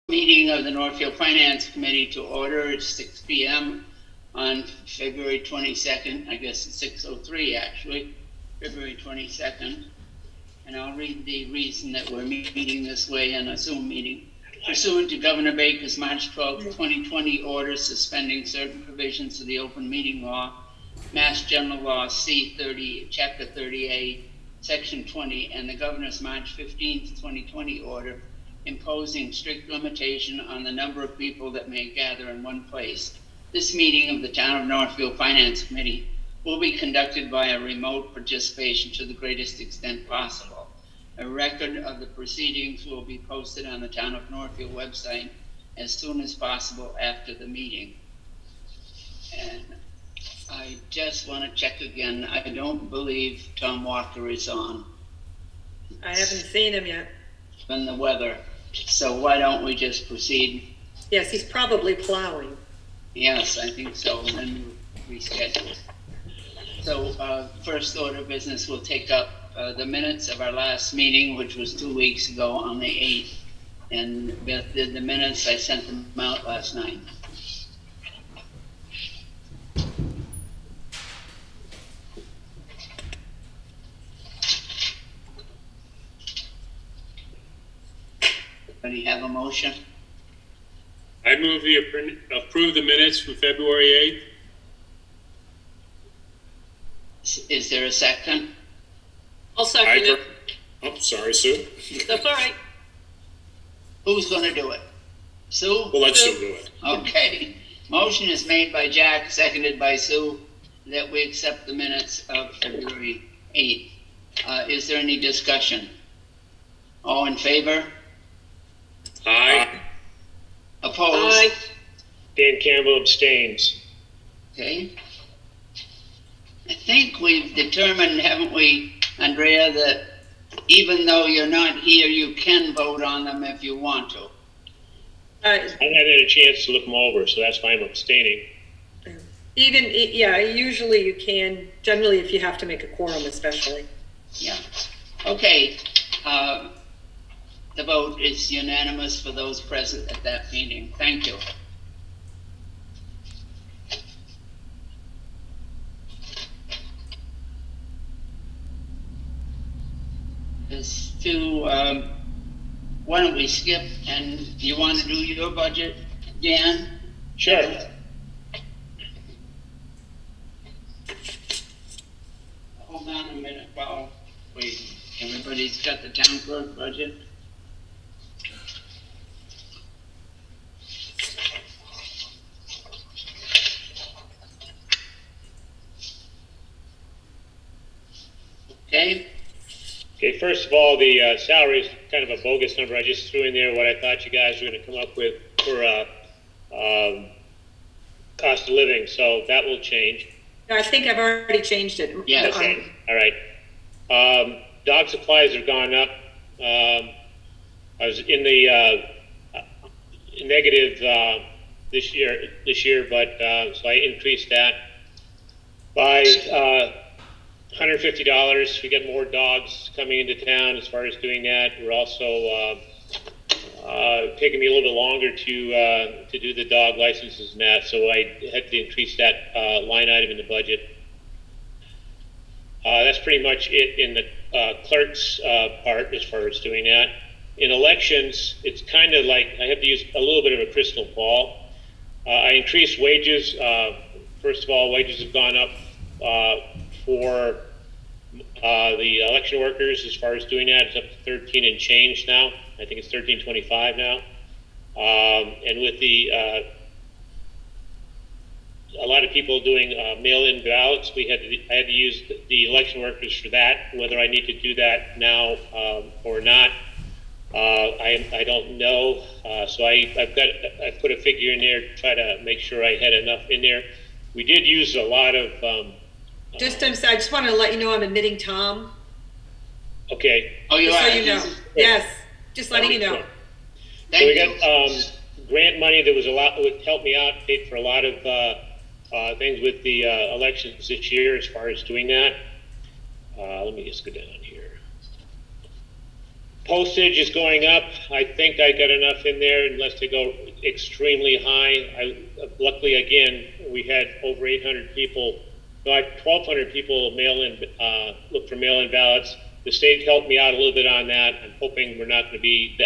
Meeting of the Northfield Finance Committee to order at 6 p.m. on February 22nd. I guess it's 6:03 actually, February 22nd. And I'll read the reason that we're meeting this way in a Zoom meeting. Pursuant to Governor Baker's March 12, 2020 order suspending certain provisions of the open meeting law, Mass General Law C-30, Chapter 30A, Section 20, and the Governor's March 15, 2020 order imposing strict limitation on the number of people that may gather in one place. This meeting of the Town of Northfield Finance Committee will be conducted by a remote participation to the greatest extent possible. A record of the proceedings will be posted on the Town of Northfield website as soon as possible after the meeting. And I just want to check again. I don't believe Tom Walker is on. I haven't seen him yet. And the weather. So why don't we just proceed? Yes, he's probably plowing. Yes, I think so, and then we reschedule. So first order of business, we'll take up the minutes of our last meeting, which was 2 weeks ago on the 8th. And Beth did the minutes. I sent them out last night. Anybody have a motion? I move we approve the minutes from February 8th. Is there a second? I'll second it. Oh, sorry, Sue. That's all right. Who's going to do it? Sue? We'll let Sue do it. Okay. Motion is made by Jack, seconded by Sue, that we accept the minutes of February 8th. Is there any discussion? All in favor? Aye. Opposed? Aye. Dan Campbell abstains. Okay. I think we've determined, haven't we, Andrea, that even though you're not here, you can vote on them if you want to. I haven't had a chance to look them over, so that's why I'm abstaining. Usually you can, generally if you have to make a quorum especially. Yeah. Okay. The vote is unanimous for those present at that meeting. Thank you. As to, why don't we skip, and do you want to do your budget, Dan? Sure. Hold on a minute while everybody's got the town clerk budget. Okay, first of all, the salary is kind of a bogus number. I just threw in there what I thought you guys were going to come up with for cost of living, so that will change. I think I've already changed it. Yeah. Okay. All right. Dog supplies have gone up. I was in the negative this year, but so I increased that by $150. We get more dogs coming into town as far as doing that. We're also taking me a little bit longer to do the dog licenses and that, so I had to increase that line item in the budget. That's pretty much it in the clerk's part as far as doing that. In elections, it's kind of like I have to use a little bit of a crystal ball. I increased wages. First of all, wages have gone up for the election workers as far as doing that. It's up to 13 and change now. I think it's 13.25 now. And with the a lot of people doing mail-in ballots, I had to use the election workers for that. Whether I need to do that now or not, I don't know. So I put a figure in there to try to make sure I had enough in there. We did use a lot of. I just want to let you know I'm admitting Tom. Okay. Oh, you just are? so you know. Yes, just letting you know. Thank so we you. got grant money that was a lot, would help me out, paid for a lot of things with the elections this year as far as doing that. Let me just go down here. Postage is going up. I think I got enough in there unless they go extremely high. Luckily, again, we had over 800 people, no, 1,200 people look for mail-in ballots. The state helped me out a little bit on that. I'm hoping we're not going to be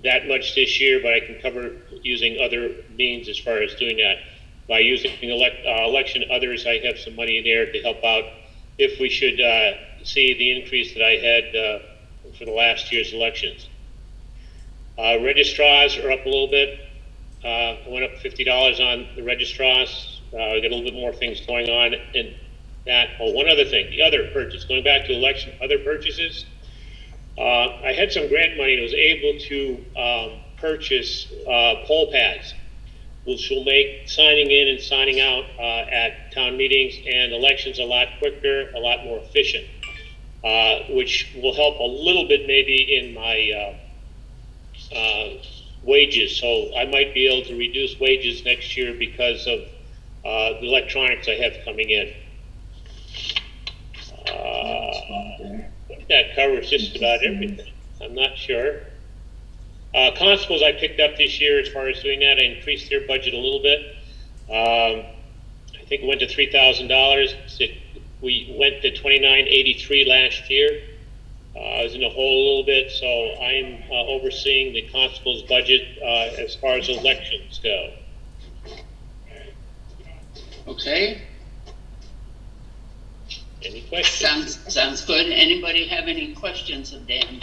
that much this year, but I can cover using other means as far as doing that. By using election others, I have some money in there to help out if we should see the increase that I had for the last year's elections. Registrars are up a little bit. I went up $50 on the registrars. We got a little bit more things going on in that. Oh, one other thing, the other purchase, going back to election, other purchases. I had some grant money and was able to purchase poll pads, which will make signing in and signing out at town meetings and elections a lot quicker, a lot more efficient, which will help a little bit maybe in my wages. So I might be able to reduce wages next year because of the electronics I have coming in. That covers just about everything. I'm not sure. Constables I picked up this year as far as doing that. I increased their budget a little bit. I think it went to $3,000. We went to $2,983 last year. I was in the hole a little bit, so I'm overseeing the constable's budget as far as elections go. Okay, Any questions? sounds good. Anybody have any questions of Dan?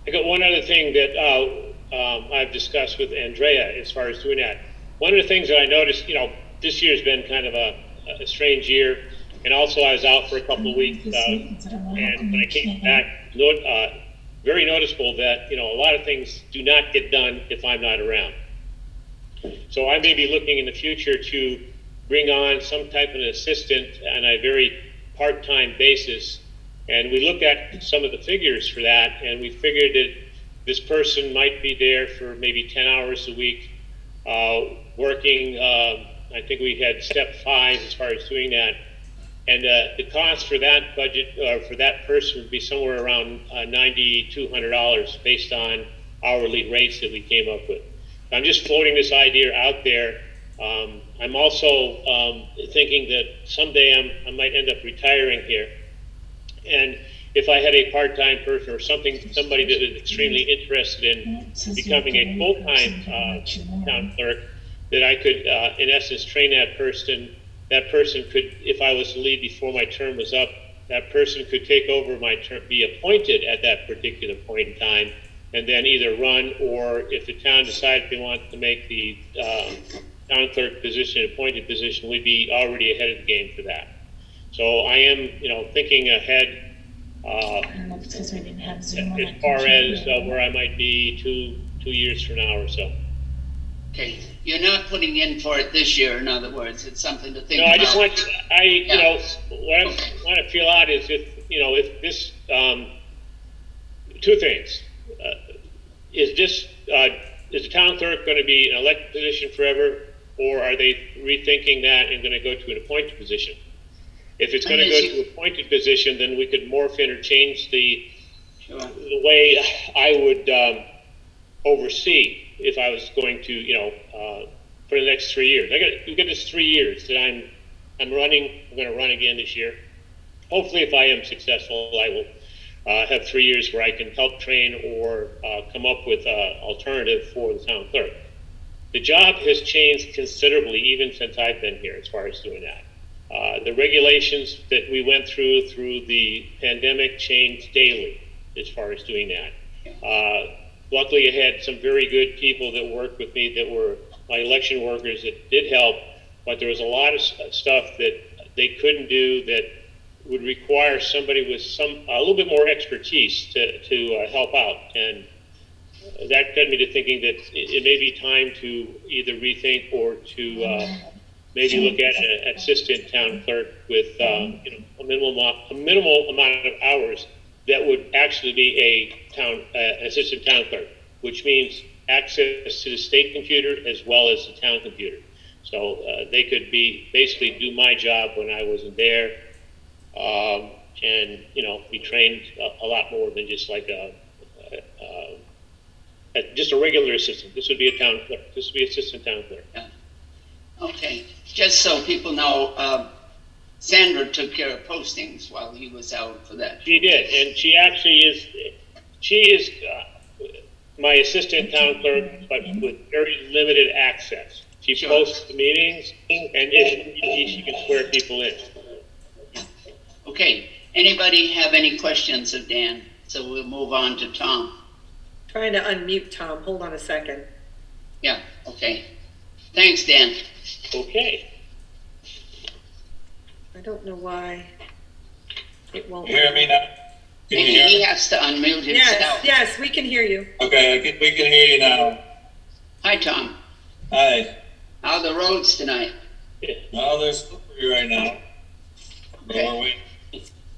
I got one other thing that I've discussed with Andrea as far as doing that. One of the things that I noticed, this year's been kind of a strange year, and also I was out for a couple of weeks, and when I came back, very noticeable that, a lot of things do not get done if I'm not around. So I may be looking in the future to bring on some type of an assistant on a very part-time basis. And we looked at some of the figures for that, and we figured that this person might be there for maybe 10 hours a week, working, I think we had step 5 as far as doing that. And the cost for that budget, for that person would be somewhere around $9,200 based on hourly rates that we came up with. I'm just floating this idea out there. I'm also thinking that someday I might end up retiring here. And if I had a part-time person or somebody that is extremely interested in becoming a full-time town clerk, that I could, in essence, train that person. That person could, if I was to leave before my term was up, that person could take over my term, be appointed at that particular point in time, and then either run, or if the town decided they want to make the town clerk position an appointed position, we'd be already ahead of the game for that. So I am, thinking ahead because we didn't have Zoom on as far as where I might be two years from now or so. Okay, you're not putting in for it this year, in other words, it's something to think No, about. I just want, what I want to feel out is if this, two things. Is the town clerk going to be an elected position forever, or are they rethinking that and going to go to an appointed position? If it's going to go to an appointed position, then we could morph in or change the way I would oversee if I was going to, for the next 3 years. We got this 3 years that I'm running. I'm going to run again this year. Hopefully, if I am successful, I will have 3 years where I can help train or come up with an alternative for the town clerk. The job has changed considerably even since I've been here as far as doing that. The regulations that we went through the pandemic changed daily as far as doing that. Luckily, I had some very good people that worked with me that were my election workers that did help, but there was a lot of stuff that they couldn't do that would require somebody with a little bit more expertise to help out. And that got me to thinking that it may be time to either rethink or to maybe look at an assistant town clerk with a minimal amount of hours that would actually be an assistant town clerk, which means access to the state computer as well as the town computer. So they could basically do my job when I wasn't there, and, be trained a lot more than just like just a regular assistant. This would be a town clerk. This would be assistant town clerk. Yeah. Okay, just so people know, Sandra took care of postings while he was out for that. She did, and she is my assistant town clerk, but with very limited access. She Sure. posts the meetings, and if she can swear people in. Okay, anybody have any questions of Dan? So we'll move on to Tom. Trying to unmute Tom. Hold on a second. Yeah, okay. Thanks, Dan. Okay. I don't know why it won't. You hear me now? Can you hear He me? has to unmute Yes, himself. yes, we can hear you. Okay, we can hear you now. Hi, Tom. Hi. How are the roads tonight? Well, they're slippery right now. But Okay. we're waiting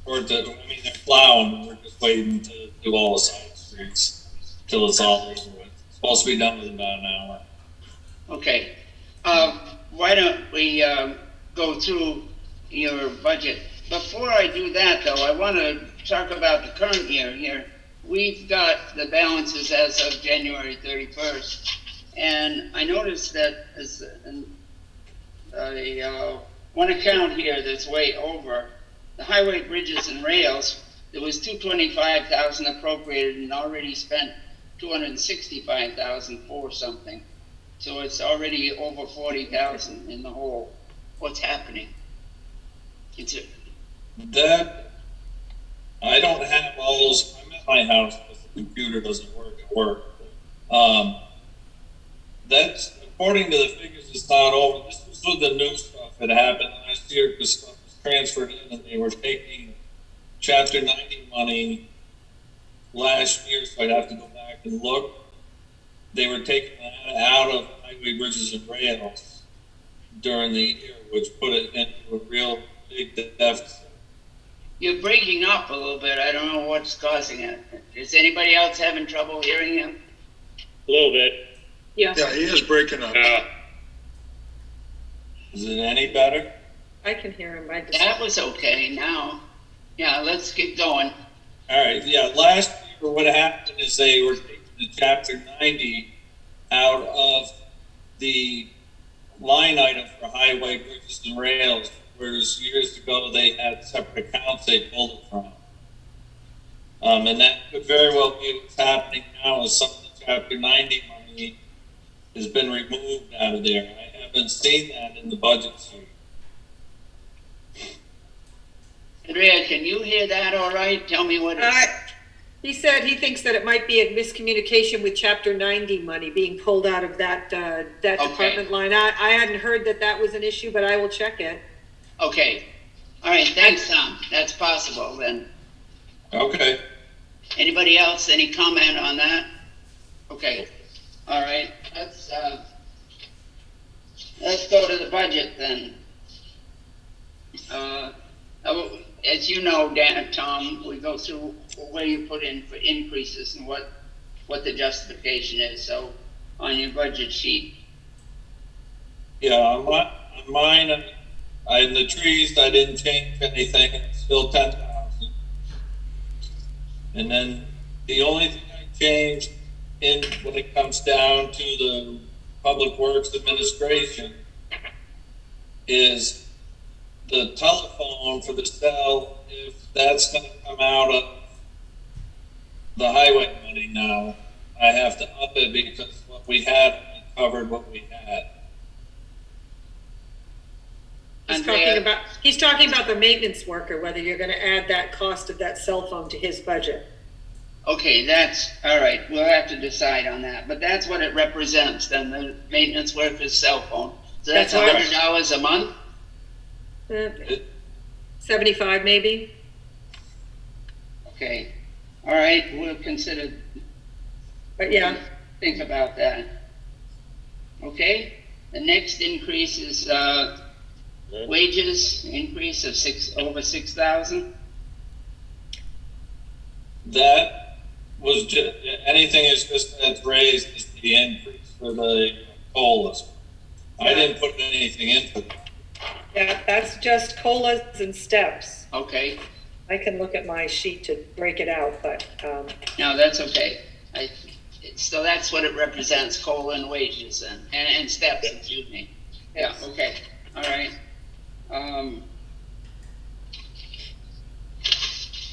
for it to, they're plowing. We're just waiting to do all the side streets till it's all over with. It's supposed to be done in about an hour. Okay. Why don't we go through your budget? Before I do that, though, I want to talk about the current year here. We've got the balances as of January 31st, and I noticed that there's one account here that's way over. The highway, bridges, and rails, there was $225,000 appropriated and already spent $265,000 for something. So it's already over 40,000 in the hole. What's happening? That, I don't have all those, I'm at my house because the computer doesn't work at work. That's, according to the figures, it's not over. This was with the new stuff that happened last year because stuff was transferred in and they were taking Chapter 90 money last year, so I'd have to go back and look. They were taking that out of highway, bridges, and rails during the year, which put it into a real big deficit. You're breaking up a little bit. I don't know what's causing it. Is anybody else having trouble hearing him? A little bit. Yeah, Yeah, he is breaking up. Is it any better? I can hear him. That was okay now. Yeah, let's get going. All right, yeah, last year what happened is they were taking the Chapter 90 out of the line item for highway, bridges, and rails, whereas years ago they had separate accounts they pulled it from. And that could very well be what's happening now is some of the Chapter 90 money has been removed out of there. I haven't seen that in the budget sheet. Andrea, can you hear that all right? Tell me what it's... He said he thinks that it might be a miscommunication with Chapter 90 money being pulled out of that department line. I hadn't heard that was an issue, but I will check it. Okay. All right, thanks, Tom. That's possible then. Okay. Anybody else? Any comment on that? Okay. All right. Let's go to the budget then. As you know, Tom, we go through where you put in for increases and what the justification is. So on your budget sheet. Yeah, on mine, in the trees, I didn't change anything, it's still 10,000. And then the only thing I changed when it comes down to the Public Works Administration is the telephone for the cell, if that's gonna come out of the highway money now, I have to up it because what we had only covered what we had. He's talking about the maintenance worker, whether you're gonna add that cost of that cell phone to his budget. Okay, that's, all right, we'll have to decide on that, but that's what it represents, then, the maintenance worker's cell phone. So that's That's right. $100 a month? 75 maybe? Okay, all right, we'll consider, But yeah, think about that. Okay, the next increase is, wages, increase of over 6,000. That was just, anything is just that's raised is the increase for the COLAs. I didn't put anything into it. Yeah, that's just COLAs and steps. Okay, I can look at my sheet to break it out, but, no, that's okay. So that's what it represents, COLA and wages and steps, excuse me. Yeah, Yes. okay, all right.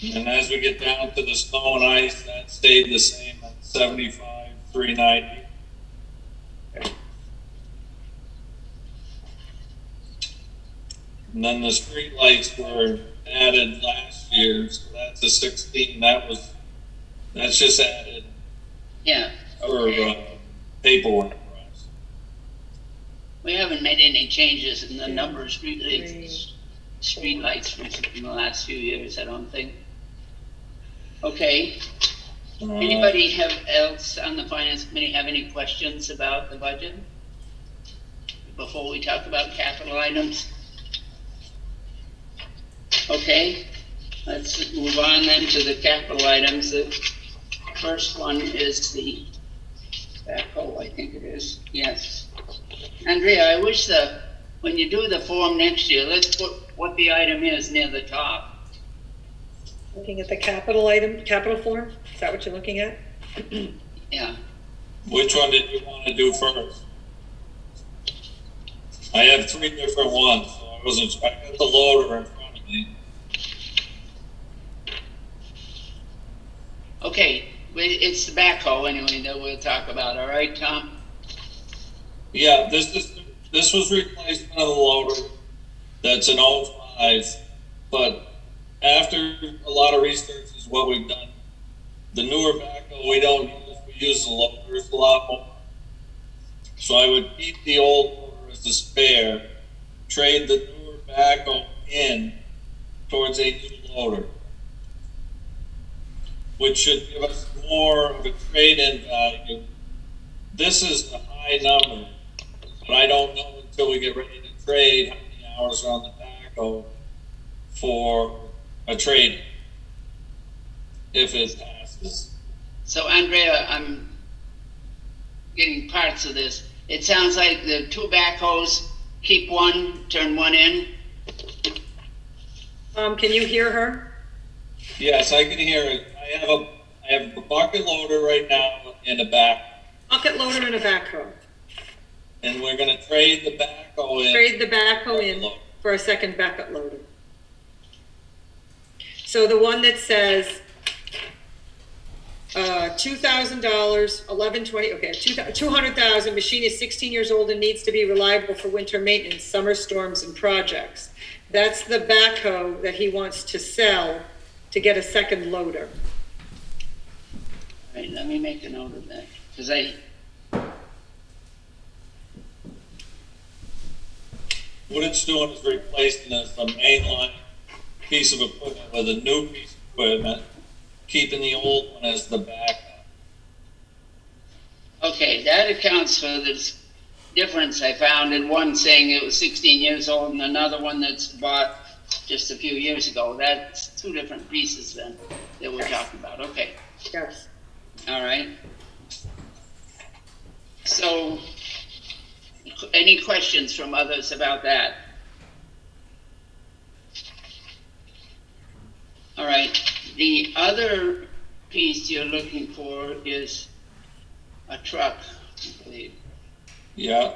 And as we get down to the snow and ice, that stayed the same at 75, 390. And then the street lights were added last year, so that's a 16. That's just added Yeah, for okay. paperwork for us. We haven't made any changes in the number of street lights in the last few years, I don't think. Okay, anybody else on the finance committee have any questions about the budget? Before we talk about capital items? Okay, let's move on then to the capital items. The first one is the backhoe, I think it is, yes. Andrea, I wish when you do the form next year, let's put what the item is near the top. looking at the capital form, is that what you're looking at? Yeah, Which one did you want to do first? I have 3 different ones, so I got the loader in front of me. okay, it's the backhoe anyway that we'll talk about, all right, Tom? Yeah, this was replacement of the loader. That's an 05, but after a lot of research is what we've done. The newer backhoe we don't use, we use the loaders a lot more. So I would keep the old loader as the spare, trade the newer backhoe in towards a new loader, which should give us more of a trade-in value. This is the high number, but I don't know until we get ready to trade how many hours are on the backhoe for a trade, if it passes. So Andrea, I'm getting parts of this. It sounds like the 2 backhoes, keep one, turn one in. Can you hear her? Yes, I can hear it. I have a bucket loader right now in the back, Bucket loader and a backhoe. and we're gonna trade the backhoe in. Trade the backhoe in Loader. for a second bucket loader. So the one that says, $2,000, 1120, okay, 200,000, machine is 16 years old and needs to be reliable for winter maintenance, summer storms and projects. That's the backhoe that he wants to sell to get a second loader. All right, let me make a note of that, because What it's doing is replacing a mainline piece of equipment with a new piece of equipment, keeping the old one as the backup. okay, that accounts for this difference I found in one saying it was 16 years old and another one that's bought just a few years ago. That's 2 different pieces then that we're talking about. Okay, Yes. all right. So, any questions from others about that? All right, the other piece you're looking for is a truck, I believe. Yeah,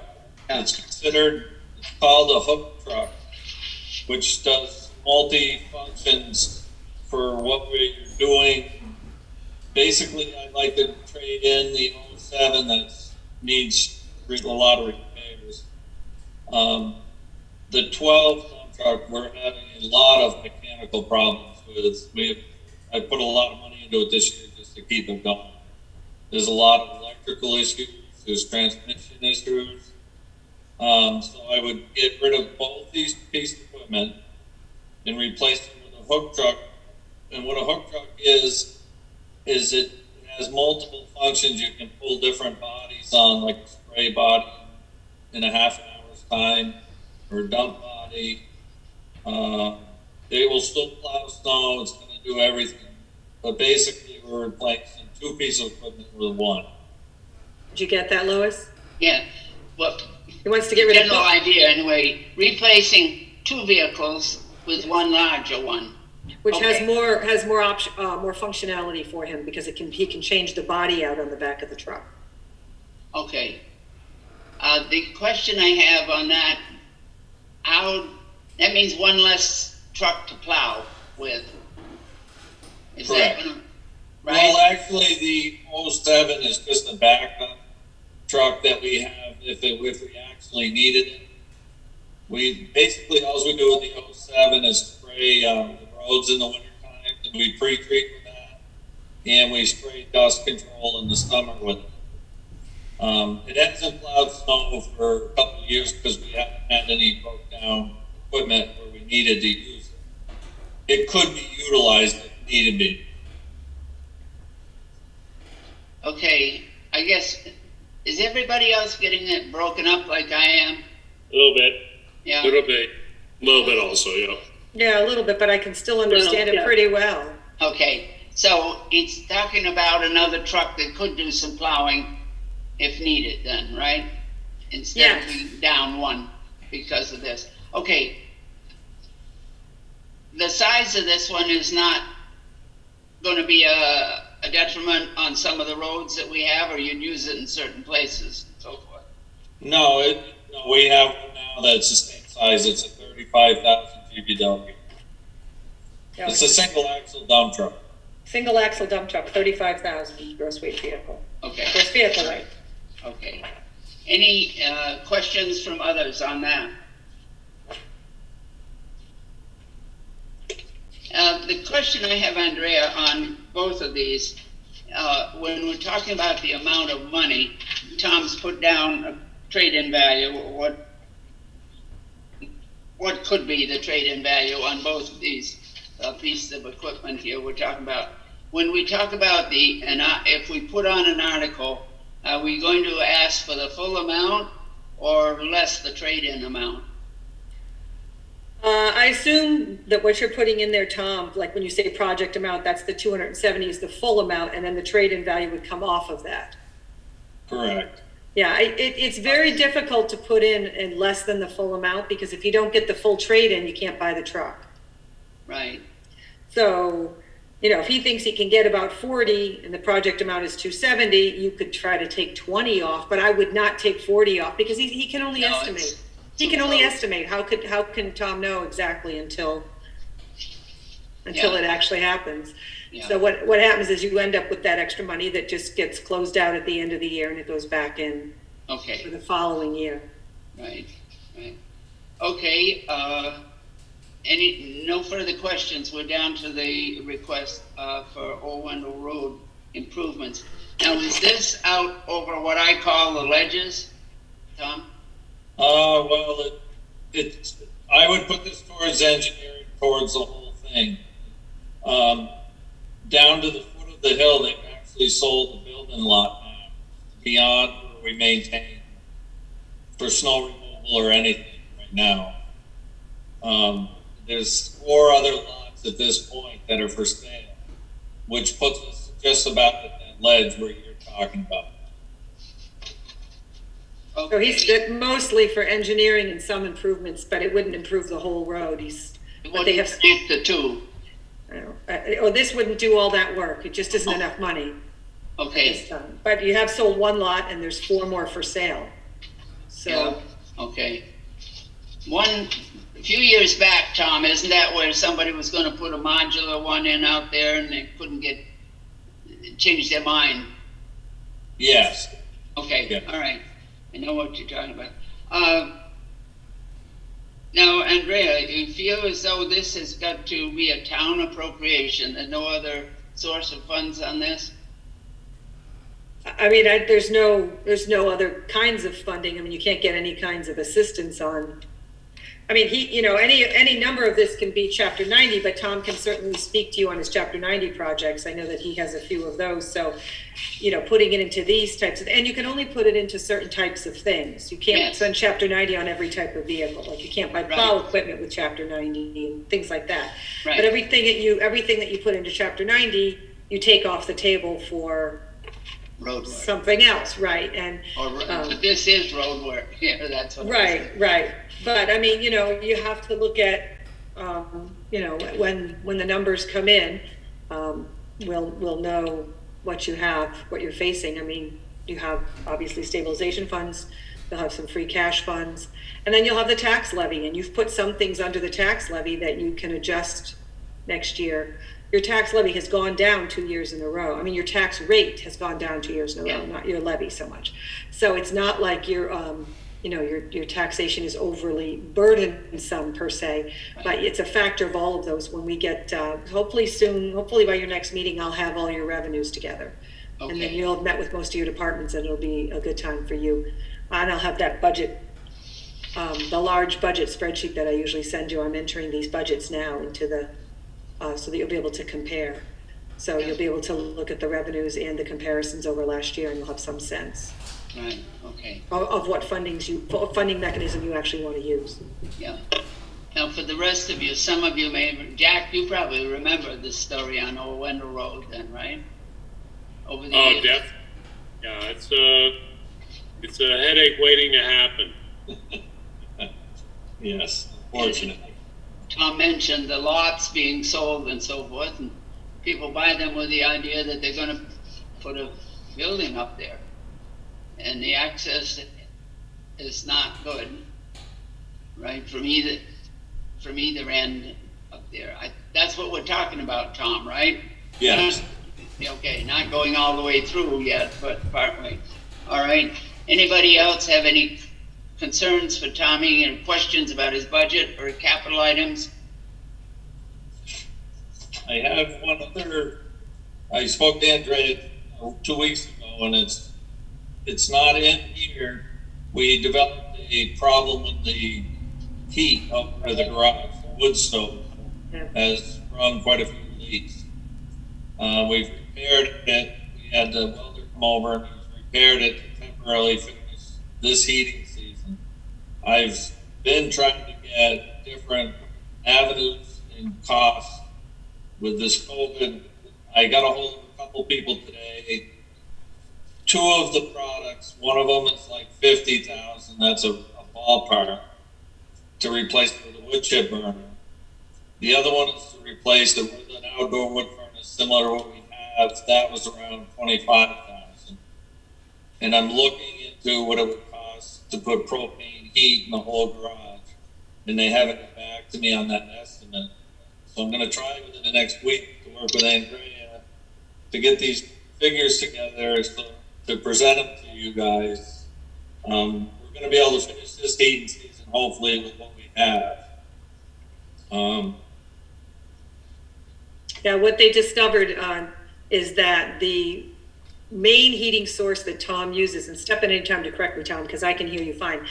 it's called a hook truck, which does multi-functions for what we're doing. Basically, I'd like to trade in the 07 that needs a lot of repairs. The 12 dump truck, we're having a lot of mechanical problems with. I put a lot of money into it this year just to keep it going. There's a lot of electrical issues, there's transmission issues. So I would get rid of both these pieces of equipment and replace them with a hook truck. And what a hook truck is it has multiple functions. You can pull different bodies on, like a spray body in a half an hour's time, or a dump body. They will still plow snow, it's gonna do everything. But basically, we're replacing 2 pieces of equipment with 1. Did you get that, Lois? Yeah, well, He wants to get rid of general idea anyway, replacing two vehicles with one larger one. Which has Okay. more option, more functionality for him because he can change the body out on the back of the truck. Okay. The question I have on that, that means one less truck to plow with. Is that Correct. gonna, Well, right? actually, the 07 is just a backup truck that we have if we actually needed it. We basically, all we do with the 07 is spray the roads in the wintertime, and we pre-treat with that, and we spray dust control in the summer with it. It hasn't plowed snow for a couple of years because we haven't had any broke down equipment where we needed to use it. It could be utilized if needed be. Okay, I guess, is everybody else getting it broken up like I am? A little bit. Yeah, Little bit also, yeah. Yeah, a little bit, but I can still understand it pretty well. okay. So it's talking about another truck that could do some plowing if needed then, right? Instead of Yes. being down one because of this. Okay. The size of this one is not going to be a detriment on some of the roads that we have, or you'd use it in certain places and so forth? No, we have one now that's the same size. It's a 35,000 GBW. No, It's a single axle dump truck. Single axle dump truck, 35,000 gross weight vehicle, Okay, gross vehicle weight. okay. Any questions from others on that? The question I have, Andrea, on both of these, when we're talking about the amount of money, Tom's put down a trade-in value. What could be the trade-in value on both of these pieces of equipment here we're talking about? When we talk about if we put on an article, are we going to ask for the full amount or less the trade-in amount? I assume that what you're putting in there, Tom, like when you say project amount, that's the 270 is the full amount, and then the trade-in value would come off of that. Correct. Yeah, it's very difficult to put in less than the full amount, because if you don't get the full trade-in, you can't buy the truck. Right, So, if he thinks he can get about 40 and the project amount is 270, you could try to take 20 off, but I would not take 40 off because he can only No, estimate. it's He too can only close. estimate. How can Tom know exactly until Yeah. it actually happens? yeah. So what happens is you end up with that extra money that just gets closed out at the end of the year and it goes back in for Okay, the following year. right. Okay, no further questions. We're down to the request for Old Wendell Road improvements. Now, is this out over what I call the ledges, Tom? Well, I would put this towards engineering, towards the whole thing. Down to the foot of the hill, they've actually sold the building lot now, beyond where we maintain for snow removal or anything right now. There's 4 other lots at this point that are for sale, which puts us just about at that ledge where you're talking about. So he's mostly for engineering and some improvements, but it wouldn't improve the whole road. What they do you have- connect the two? This wouldn't do all that work. It just isn't enough money Okay, this time. But you have sold 1 lot and there's 4 more for sale. yeah, So, okay. A few years back, Tom, isn't that where somebody was gonna put a modular one in out there and they couldn't change their mind? Yes. Okay, Yeah. all right. I know what you're talking about. Now, Andrea, you feel as though this has got to be a town appropriation and no other source of funds on this? I mean, there's no other kinds of funding. I mean, you can't get any kinds of assistance on. I mean, any number of this can be Chapter 90, but Tom can certainly speak to you on his Chapter 90 projects. I know that he has a few of those. So, putting it into these types of, and you can only put it into certain types of things. You can't Yes. spend Chapter 90 on every type of vehicle. Like you can't buy plow equipment with Chapter 90 and things like that. Right. But everything that you put into Chapter 90, you take off the table for road work. something else, right? And But this is road work, yeah, that's what I said. right. But I mean, you have to look at, when the numbers come in, we'll know what you have, what you're facing. I mean, you have obviously stabilization funds, you'll have some free cash funds, and then you'll have the tax levy, and you've put some things under the tax levy that you can adjust next year. Your tax levy has gone down 2 years in a row. I mean, your tax rate has gone down 2 years in a row, not your levy so much. So it's not like your taxation is overly burdensome per se, but it's a factor of all of those. When we get, hopefully by your next meeting, I'll have all your revenues together. Okay. And then you'll have met with most of your departments, and it'll be a good time for you. And I'll have that budget, the large budget spreadsheet that I usually send you. I'm entering these budgets now into the, so that you'll be able to compare. So you'll be able to look at the revenues and the comparisons over last year, and you'll have some sense Right, okay, of what funding mechanism you actually want to use. yeah. Now, for the rest of you, some of you Jack, you probably remember this story on Old Wendell Road then, right? Over the Oh, years. yeah, it's a headache waiting to happen. Yes, unfortunately. Tom mentioned the lots being sold and so forth, and people buy them with the idea that they're gonna put a building up there. And the access is not good, right, from either end up there. That's what we're talking about, Tom, right? Yes. Okay, not going all the way through yet, but partway. All right, anybody else have any concerns for Tommy and questions about his budget or capital items? I have one other, I spoke to Andrea 2 weeks ago, and it's not in here. We developed a problem with the heat over the garage. The wood stove has run quite a few leaks. We've repaired it. We had the welder come over and he's repaired it to temporarily finish this heating season. I've been trying to get different avenues and costs with this COVID. I got a hold of a couple people today. 2 of the products, one of them is like 50,000. That's a ballpark to replace it with a wood chip burner. The other one is to replace it with an outdoor wood furnace similar to what we have. That was around 25,000. And I'm looking into what it would cost to put propane heat in the whole garage. And they haven't got back to me on that estimate. So I'm going to try within the next week to work with Andrea to get these figures together to present them to you guys. We're going to be able to finish this heating season hopefully with what we have. Yeah, what they discovered is that the main heating source that Tom uses, and step in any time to correct me, Tom, because I can hear you fine,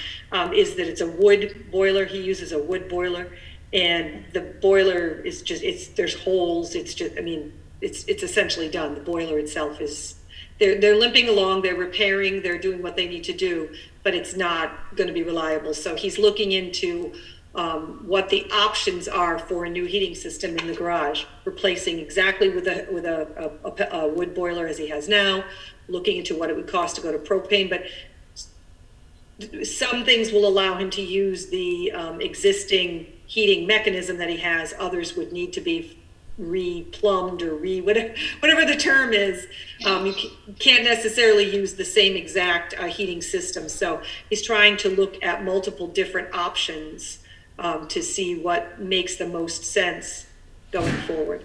is that it's a wood boiler. He uses a wood boiler, and the boiler is there's holes. It's essentially done. The boiler itself is, they're limping along, they're repairing, they're doing what they need to do, but it's not going to be reliable. So he's looking into what the options are for a new heating system in the garage, replacing exactly with a wood boiler as he has now, looking into what it would cost to go to propane. But some things will allow him to use the existing heating mechanism that he has. Others would need to be re-plumbed or whatever the term is. You can't necessarily use the same exact heating system. So he's trying to look at multiple different options to see what makes the most sense going forward.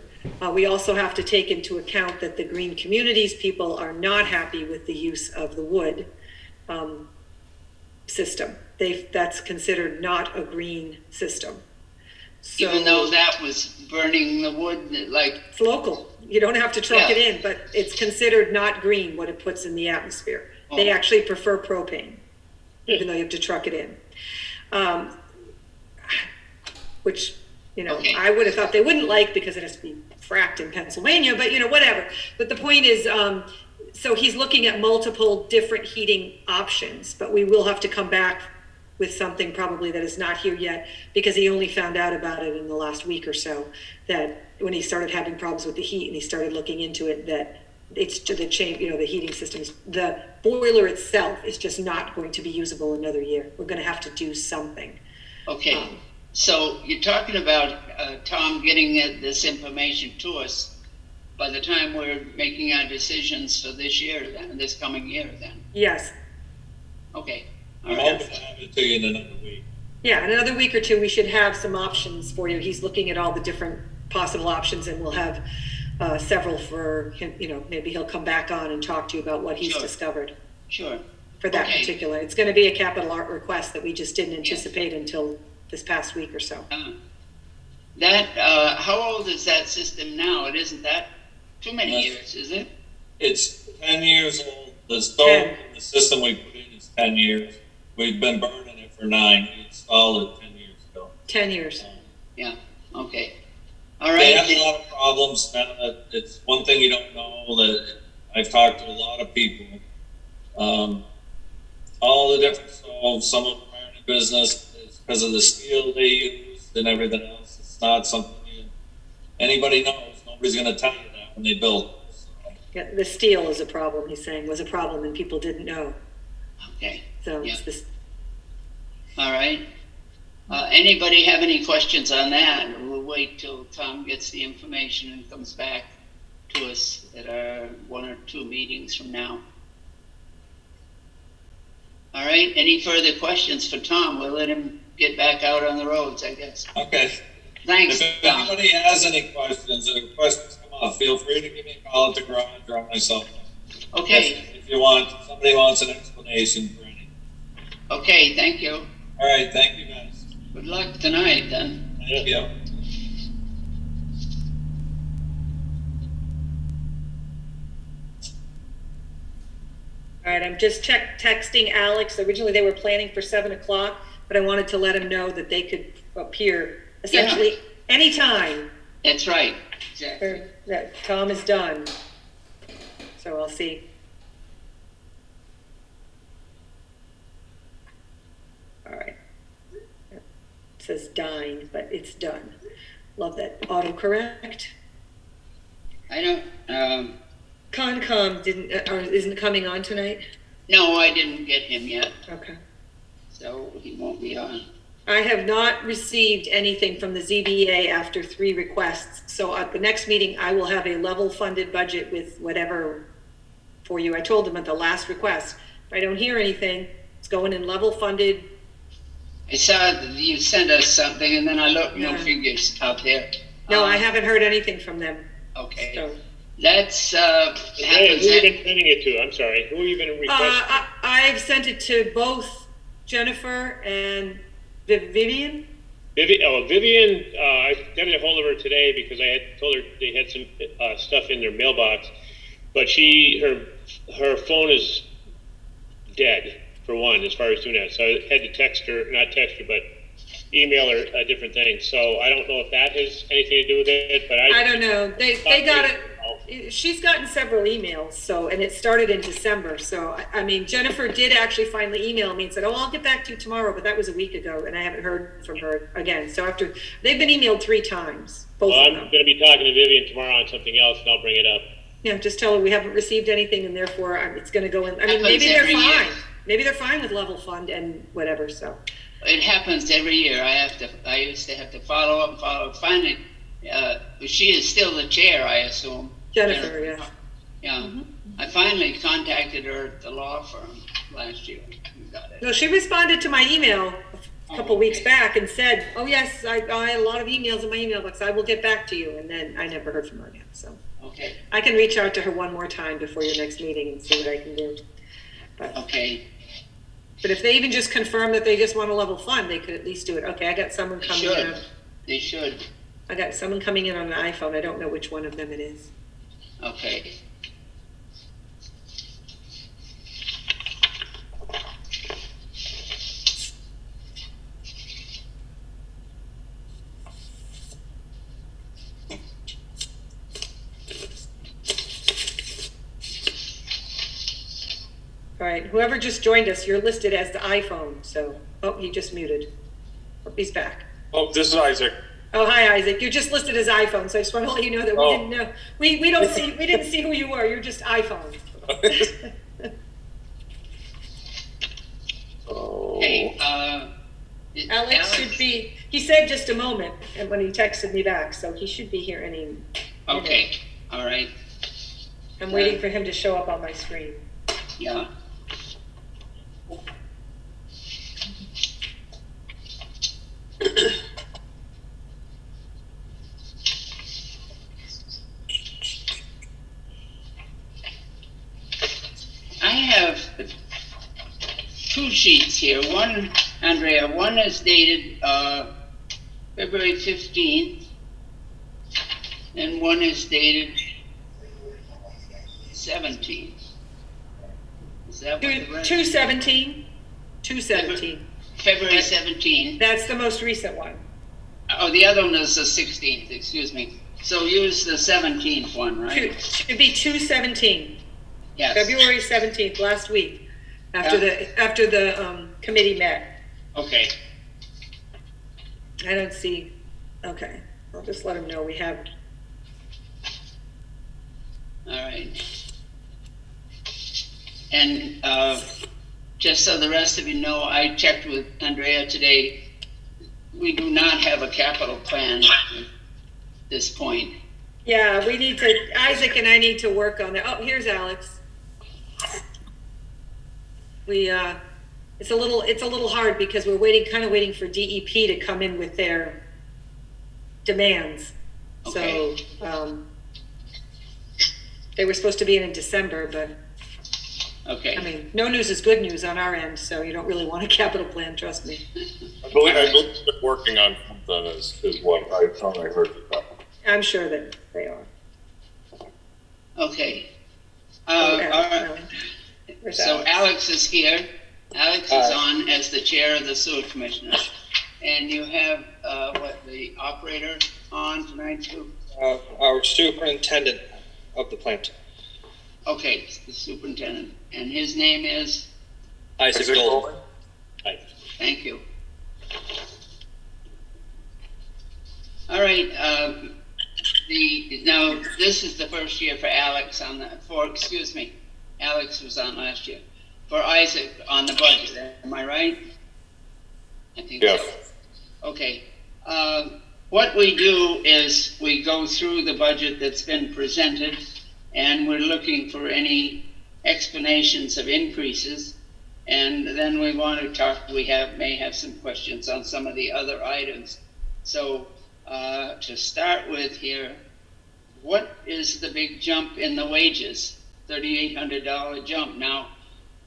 We also have to take into account that the green communities people are not happy with the use of the wood system. That's considered not a green system. So, even though that was burning the wood, like. It's local. You don't have to truck it in, but it's considered not green what it puts in the atmosphere. They actually prefer propane, even though you have to truck it in. Which, I would have thought they wouldn't like because it has to be fracked in Pennsylvania, but whatever. But the point is, so he's looking at multiple different heating options, but we will have to come back with something probably that is not here yet, because he only found out about it in the last week or so, that when he started having problems with the heat and he started looking into it, that it's to the chain, the heating systems, the boiler itself is just not going to be usable another year. We're gonna have to do something. Okay, so you're talking about, Tom getting this information to us by the time we're making our decisions for this year then, this coming year then? Yes, Okay, all I'm right. hoping to have it to you in another week. yeah, in another week or two, we should have some options for you. He's looking at all the different possible options, and we'll have several for him, maybe he'll come back on and talk to you about what he's Sure. discovered Sure. for that Okay. particular. It's gonna be a capital art request that we just didn't anticipate until this past week or so. How old is that system now? It isn't that too many years, is it? It's 10 years old. The 10. stove, the system we put in is 10 years. We've been burning it for 9. We installed it 10 years ago. 10 years. Yeah, okay. All They have a right, lot of problems. It's one thing you don't know that I've talked to a lot of people. All the different stoves, some of them are in business because of the steel they use and everything else. It's not something anybody knows. Nobody's going to tell you that when they build it. So, Yeah, the steel is a problem, he's saying, was a problem and people didn't know. okay, So Yeah. it's this, all right. Anybody have any questions on that? We'll wait till Tom gets the information and comes back to us at our 1 or 2 meetings from now. All right, any further questions for Tom? We'll let him get back out on the roads, I guess. okay. Thanks, If Tom. anybody has any questions or questions come up, feel free to give me a call at the garage or on my cell phone. Okay, If you want, somebody wants an explanation for anything. okay, thank you. All right, thank you guys. Good luck tonight then. Thank you. all right, I'm just texting Alex. Originally, they were planning for 7 o'clock, but I wanted to let him know that they could appear essentially anytime That's right, exactly. or that Tom is done. So I'll see. All right. It says dine, but it's done. Love that autocorrect. I don't, Concom didn't, or isn't coming on tonight? no, I didn't get him yet, Okay. so he won't be on. I have not received anything from the ZBA after 3 requests, so at the next meeting, I will have a level funded budget with whatever for you. I told them at the last request, if I don't hear anything, it's going in level funded. I saw that you sent us something and then I looked, no Yeah. figures out there. No, I haven't heard anything from them, Okay, so. that's, Who happens, have you been sending it to? I'm sorry. Who have you been requesting? I've sent it to both Jennifer and Vivian. Vivian, I got a hold of her today because I had told her they had some stuff in their mailbox, but her phone is dead for one, as far as doing that. So I had to text her, not text her, but email her different things. So I don't know if that has anything to do with it, but I don't know. They got it. She's gotten several emails, so, and it started in December. So, I mean, Jennifer did actually finally email me and said, oh, I'll get back to you tomorrow, but that was a week ago, and I haven't heard from her again. So after, they've been emailed 3 times, both Well, of I'm them. going to be talking to Vivian tomorrow on something else, and I'll bring it up. Yeah, just tell her we haven't received anything, and therefore it's gonna go in. I mean, Happens maybe they're every year. fine. Maybe they're fine with level fund and whatever, so. it happens every year. I used to have to follow up, finally, she is still the chair, I assume. Jennifer, yeah. Yeah, I finally contacted her at the law firm last year. We got it. No, she responded to my email a couple Oh, weeks okay. back and said, oh, yes, I had a lot of emails in my email box. I will get back to you. And then I never heard from her again, so. Okay, I can reach out to her one more time before your next meeting and see what I can do. okay, But if they even just confirm that they just want a level fund, they could at least do it. Okay, I got someone they coming should, in. they should, I got someone coming in on an iPhone. I don't know which one of them it is. okay. All right, whoever just joined us, you're listed as the iPhone, so, oh, he just muted. Oh, he's back. Oh, this is Isaac. Oh, hi, Isaac. You're just listed as iPhone, so I just want to let you know that we didn't know. We didn't see who you were. You're just iPhone. Hey, Alex should be, he said just a moment, and when he texted me back, so he should be here any minute. Okay, all right, I'm waiting for him to show up on my screen. yeah. I have two sheets here. One, Andrea, one is dated February 15th, and one is dated 17th. Is that what the rest? 217? 217. February 17th. That's the most recent one. Oh, the other one is the 16th, excuse me. So use the 17th one, right? Should be 217. Yes. February 17th, last week, after the committee met. Okay, I don't see, okay, I'll just let him know we have. all right. And just so the rest of you know, I checked with Andrea today. We do not have a capital plan at this point. Yeah, we need to, Isaac and I need to work on that. Oh, here's Alex. It's a little hard because we're kind of waiting for DEP to come in with their demands. Okay. So, they were supposed to be in December, but Okay. I mean, no news is good news on our end, so you don't really want a capital plan, trust me. I believe they're working on something is what I thought I heard about. I'm sure that they are. Okay. Where's So Alex? Alex is here. Alex is on as the chair of the sewer commissioner. And you have, the operator on tonight too? Our superintendent of the plant, Okay, the superintendent. And his name is? Isaac Golden. Thank you. All right, now, this is the first year for Alex Alex was on last year. For Isaac on the budget, am I right? I think so. Yes. Okay. What we do is we go through the budget that's been presented, and we're looking for any explanations of increases. And then we want to talk, may have some questions on some of the other items. So to start with here, what is the big jump in the wages? $3,800 jump. Now,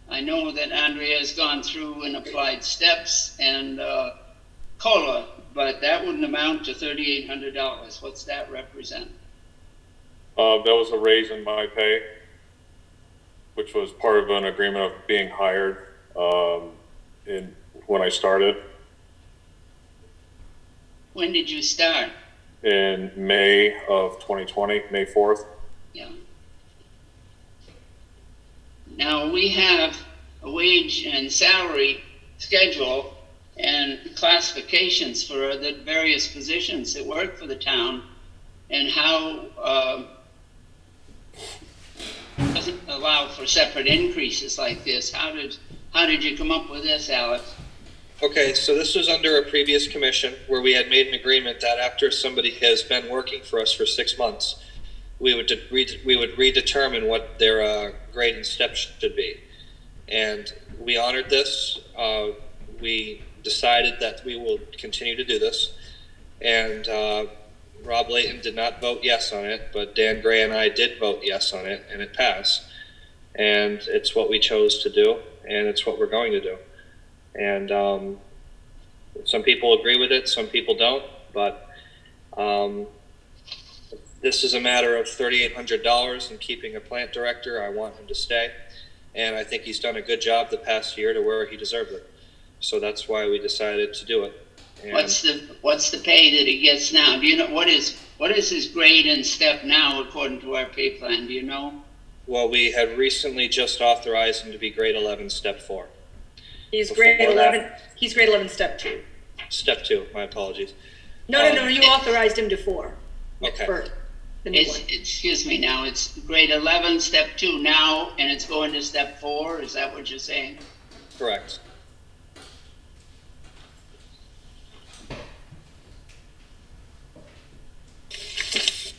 I know that Andrea has gone through and applied steps and COLA, but that wouldn't amount to $3,800. What's that represent? That was a raise in my pay, which was part of an agreement of being hired when I started When did you start? in May of 2020, May 4th. Yeah. Now, we have a wage and salary schedule and classifications for the various positions that work for the town, and how doesn't allow for separate increases like this. How did you come up with this, Alex? Okay, so this was under a previous commission where we had made an agreement that after somebody has been working for us for 6 months, we would redetermine what their grade and steps should be. And we honored this. We decided that we will continue to do this. And Rob Layton did not vote yes on it, but Dan Gray and I did vote yes on it, and it passed. And it's what we chose to do, and it's what we're going to do. And some people agree with it, some people don't, but this is a matter of $3,800 and keeping a plant director. I want him to stay, and I think he's done a good job the past year to where he deserved it. So that's why we decided to do it. And What's the pay that he gets now? Do you know what is his grade and step now according to our pay plan? Do you know? well, we had recently just authorized him to be grade 11, step 4. He's Before grade that- 11, he's grade 11, step 2. Step 2, my apologies. No, you authorized him to 4. Okay. For the new one. Excuse me now, it's grade 11, step 2 now, and it's going to step 4, is that what you're saying? Correct.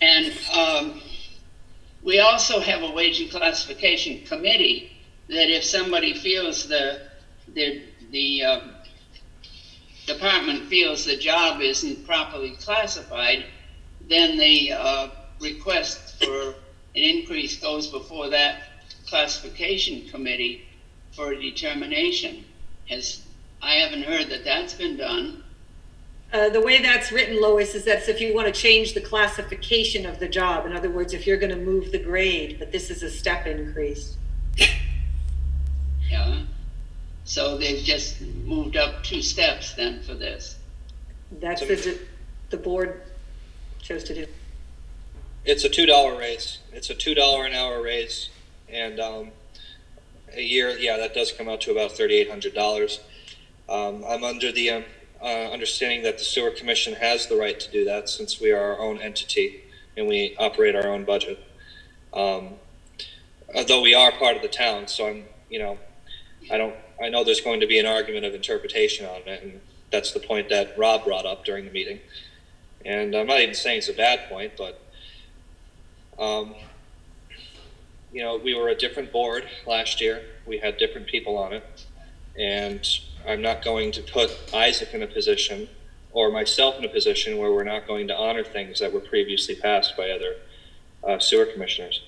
And we also have a wage and classification committee that if somebody feels the department feels the job isn't properly classified, then the request for an increase goes before that classification committee for a determination. I haven't heard that that's been done. The way that's written, Lois, is that if you want to change the classification of the job, in other words, if you're going to move the grade, but this is a step increase. Yeah. So they've just moved up 2 steps then for this. That's the board chose to do. It's a $2 raise. It's a $2 an hour raise, and a year, yeah, that does come out to about $3,800. I'm under the understanding that the sewer commission has the right to do that since we are our own entity and we operate our own budget. Although we are part of the town, so I know there's going to be an argument of interpretation on it, and that's the point that Rob brought up during the meeting. And I'm not even saying it's a bad point, but we were a different board last year. We had different people on it, and I'm not going to put Isaac in a position or myself in a position where we're not going to honor things that were previously passed by other sewer commissioners.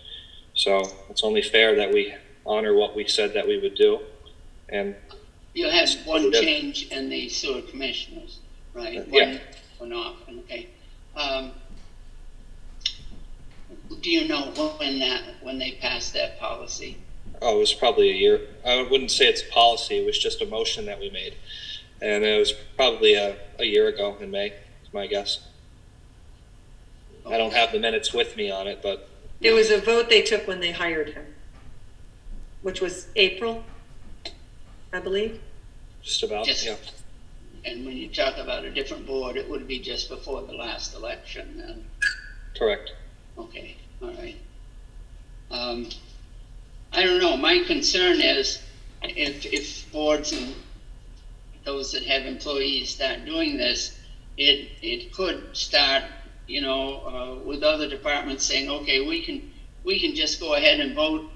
So it's only fair that we honor what we said that we would do. And you have one change in the sewer commissioners, right? Yeah. One off, okay. Do you know when they passed that policy? Oh, it was probably a year. I wouldn't say it's a policy. It was just a motion that we made. And it was probably a year ago in May, is my guess. Okay. I don't have the minutes with me on it, but... It was a vote they took when they hired him, which was April, I believe. Just about, yeah. And when you talk about a different board, it would be just before the last election then? Correct. Okay, all right. I don't know, my concern is if boards and those that have employees start doing this, it could start, with other departments saying, okay, we can just go ahead and vote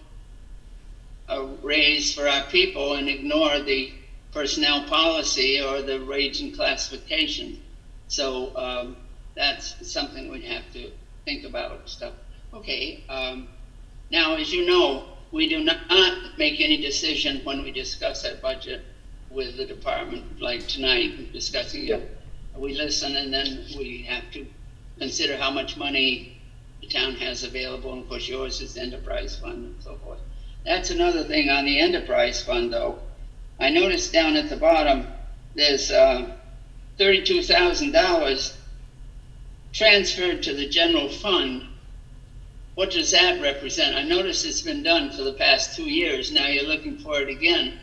a raise for our people and ignore the personnel policy or the wage and classification. So that's something we'd have to think about stuff. Okay, now as you know, we do not make any decision when we discuss our budget with the department, like tonight, discussing it. We listen and then we have to consider how much money the town has available, and of course yours is the enterprise fund and so forth. That's another thing on the enterprise fund though. I noticed down at the bottom, there's $32,000 transferred to the general fund. What does that represent? I noticed it's been done for the past 2 years. Now you're looking for it again.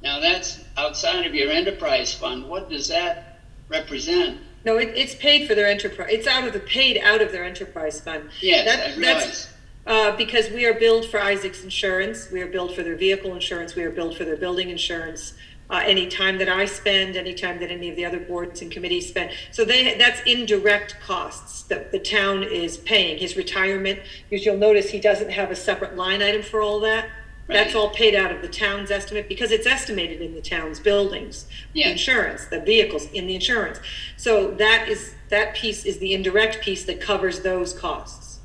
Now that's outside of your enterprise fund. What does that represent? No, it's paid for their enterprise. It's paid out of their enterprise fund. Yes, I realize. That's because we are billed for Isaac's insurance. We are billed for their vehicle insurance. We are billed for their building insurance. Any time that I spend, any time that any of the other boards and committees spend. So that's indirect costs that the town is paying. His retirement, because you'll notice he doesn't have a separate line item for all that. Right. That's all paid out of the town's estimate because it's estimated in the town's buildings, the insurance, the vehicles in the insurance. So that piece is the indirect piece that covers those costs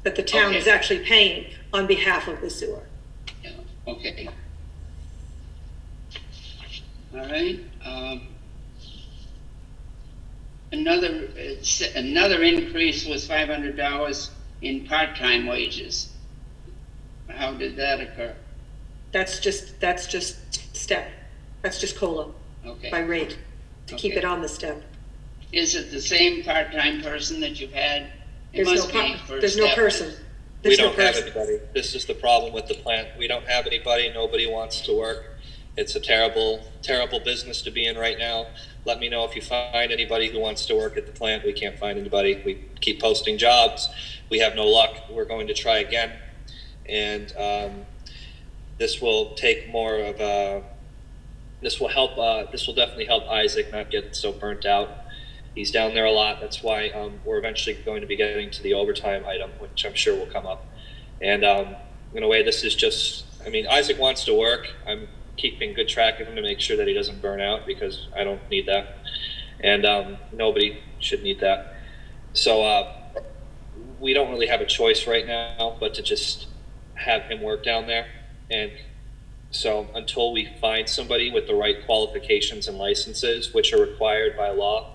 that the town is actually paying on behalf of the sewer. Yeah. Okay. All right. Another increase was $500 in part-time wages. How did that occur? That's just step. That's just COLA by rate to keep it on the step. Is it the same part-time person that you've had? There's no person. We don't have anybody. This is the problem with the plant. We don't have anybody. Nobody wants to work. It's a terrible, terrible business to be in right now. let me know if you find anybody who wants to work at the plant. We can't find anybody. We keep posting jobs. We have no luck. We're going to try again. And this will take more of a, this will help, this will definitely help Isaac not get so burnt out. He's down there a lot. That's why we're eventually going to be getting to the overtime item, which I'm sure will come up. And in a way, this is just, I mean, Isaac wants to work. I'm keeping good track of him to make sure that he doesn't burn out, because I don't need that. And nobody should need that. So we don't really have a choice right now but to just have him work down there. And so until we find somebody with the right qualifications and licenses, which are required by law,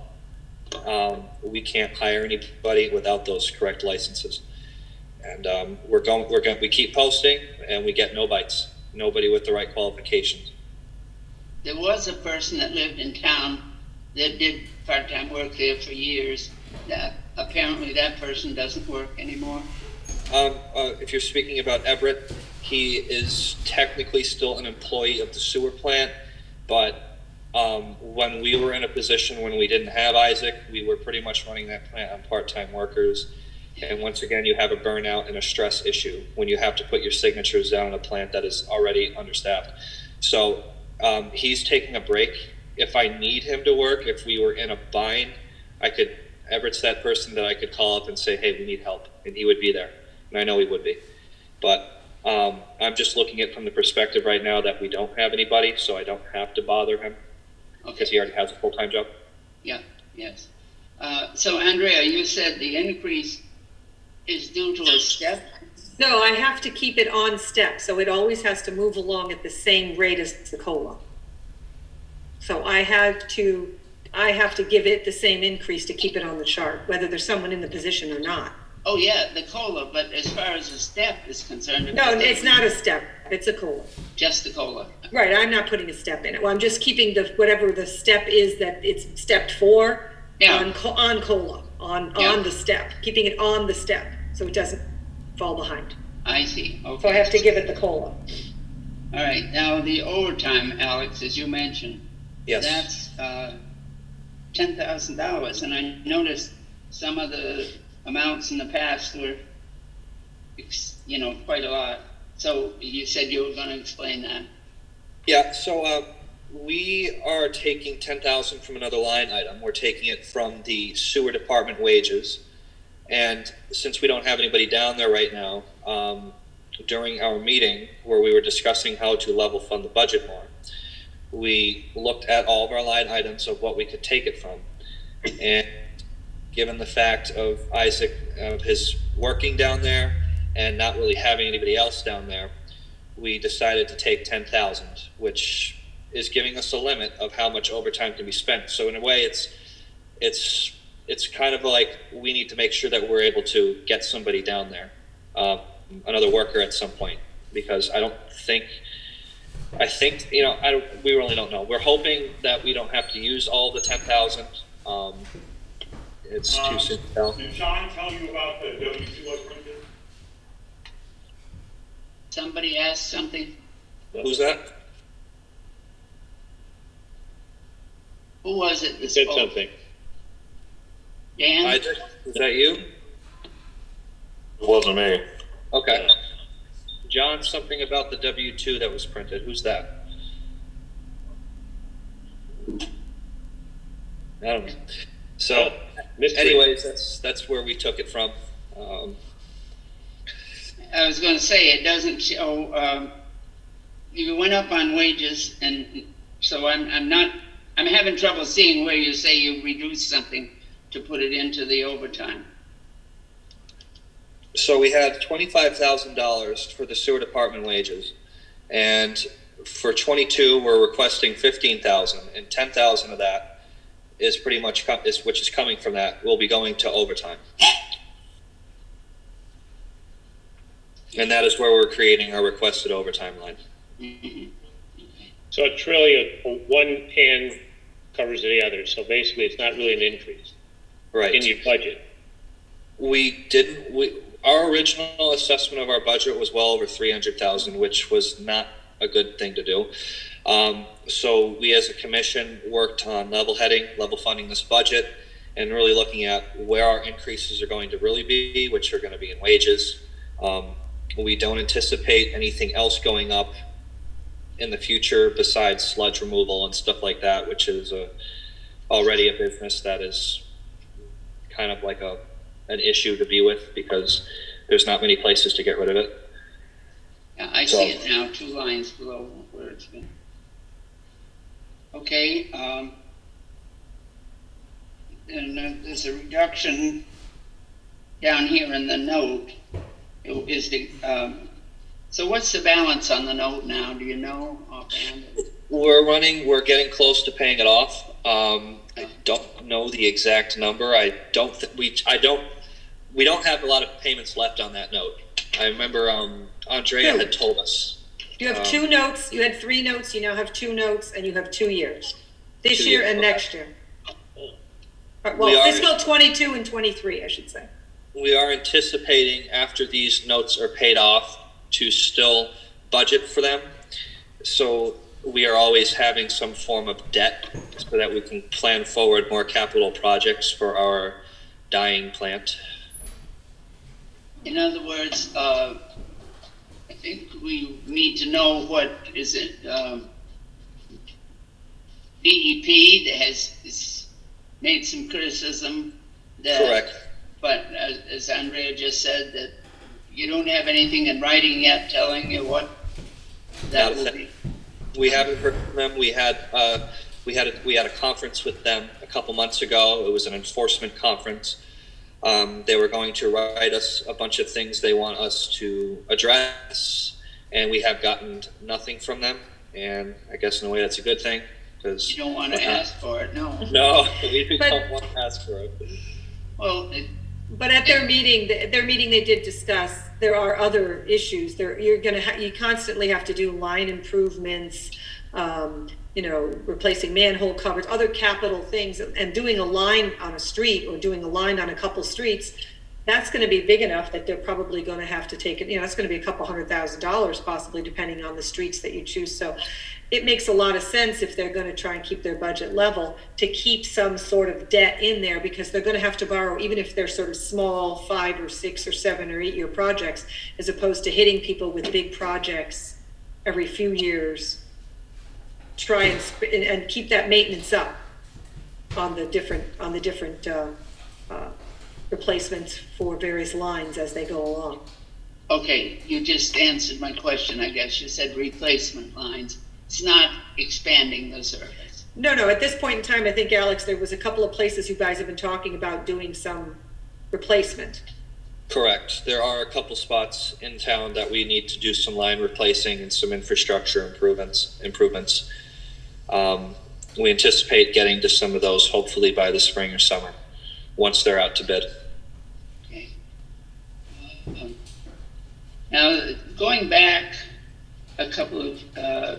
we can't hire anybody without those correct licenses. And we keep posting and we get no bites. Nobody with the right qualifications. There was a person that lived in town that did part-time work there for years. That apparently that person doesn't work anymore. If you're speaking about Everett, he is technically still an employee of the sewer plant, but when we were in a position when we didn't have Isaac, we were pretty much running that plant on part-time workers. And once again, you have a burnout and a stress issue when you have to put your signatures down in a plant that is already understaffed. So he's taking a break. If I need him to work, if we were in a bind, Everett's that person that I could call up and say, hey, we need help. And he would be there. And I know he would be. But I'm just looking at it from the perspective right now that we don't have anybody, so I don't have to bother him. Because he already has a full-time job. Yeah, yes. So Andrea, you said the increase is due to a step? No, I have to keep it on step, so it always has to move along at the same rate as the COLA. So I have to give it the same increase to keep it on the chart, whether there's someone in the position or not. Oh yeah, the COLA, but as far as the step is concerned. No, it's not a step, it's a COLA. Just the COLA. Right, I'm not putting a step in it. Well, I'm just keeping whatever the step is that it's stepped for on COLA, on the step, keeping it on the step so it doesn't fall behind. I see, okay. So I have to give it the COLA. All right, now the overtime, Alex, as you mentioned. Yes. That's $10,000, and I noticed some of the amounts in the past were, quite a lot. So you said you were going to explain that. Yeah, so we are taking $10,000 from another line item. We're taking it from the sewer department wages. And since we don't have anybody down there right now, during our meeting where we were discussing how to level fund the budget more, we looked at all of our line items of what we could take it from. And given the fact of Isaac, his working down there and not really having anybody else down there, we decided to take 10,000, which is giving us a limit of how much overtime can be spent. So in a way, it's kind of like we need to make sure that we're able to get somebody down there, another worker at some point, because we really don't know. We're hoping that we don't have to use all the 10,000. It's too soon to tell. Did John tell you about the W2 printed? Somebody asked something. Who's that? Who was it that Said spoke? something. Dan? Isaac? Is that you? It wasn't me. Okay. John, something about the W-2 that was printed. Who's that? I don't know. So, Mystery. anyways, that's where we took it from. I was going to say, it doesn't show, you went up on wages, and so I'm having trouble seeing where you say you reduced something to put it into the overtime. So we had $25,000 for the sewer department wages, and for 22 we're requesting 15,000, and 10,000 of that is pretty much which is coming from that will be going to overtime, and that is where we're creating our requested overtime line. Mm-hmm. So it's really a one hand covers the other. So basically, it's not really an increase Right. in your budget. Our original assessment of our budget was well over 300,000, which was not a good thing to do. So we as a commission worked on level funding this budget, and really looking at where our increases are going to really be, which are going to be in wages. We don't anticipate anything else going up in the future besides sludge removal and stuff like that, which is already a business that is kind of like an issue to be with because there's not many places to get rid of it. Yeah, I see it now, 2 lines below where it's been. Okay, and there's a reduction down here in the note. So what's the balance on the note now? Do you know offhand? We're getting close to paying it off. I don't know the exact number. We don't have a lot of payments left on that note. I remember Andrea had told us. You have 2 notes, you had 3 notes, you now have 2 notes, and you have 2 years. This 2 year years, and okay. next year. Well, fiscal 22 and 23, I should say. We are anticipating after these notes are paid off to still budget for them. So we are always having some form of debt so that we can plan forward more capital projects for our dying plant. In other words, I think we need to know what is it, DEP that has made some criticism that, Correct. but as Andrea just said, that you don't have anything in writing yet telling you what that will be. We haven't heard from them. We had a conference with them a couple months ago. It was an enforcement conference. They were going to write us a bunch of things they want us to address, and we have gotten nothing from them. And I guess in a way that's a good thing because You don't want to ask for it, no. No, we don't want to ask for it. Well, But at their meeting, they did discuss, there are other issues. You constantly have to do line improvements, replacing manhole covers, other capital things, and doing a line on a street or doing a line on a couple streets, that's going to be big enough that they're probably going to have to take it, that's going to be a couple $100,000 possibly, depending on the streets that you choose. So it makes a lot of sense if they're going to try and keep their budget level to keep some sort of debt in there, because they're going to have to borrow, even if they're sort of small 5 or 6 or 7 or 8 year projects, as opposed to hitting people with big projects every few years. Try and keep that maintenance up on the different replacements for various lines as they go along. okay, you just answered my question, I guess. You said replacement lines. It's not expanding the service. No, at this point in time, I think, Alex, there was a couple of places you guys have been talking about doing some replacement. Correct. There are a couple spots in town that we need to do some line replacing and some infrastructure improvements. We anticipate getting to some of those hopefully by the spring or summer, once they're out to bid. Okay. Now, going back a couple of,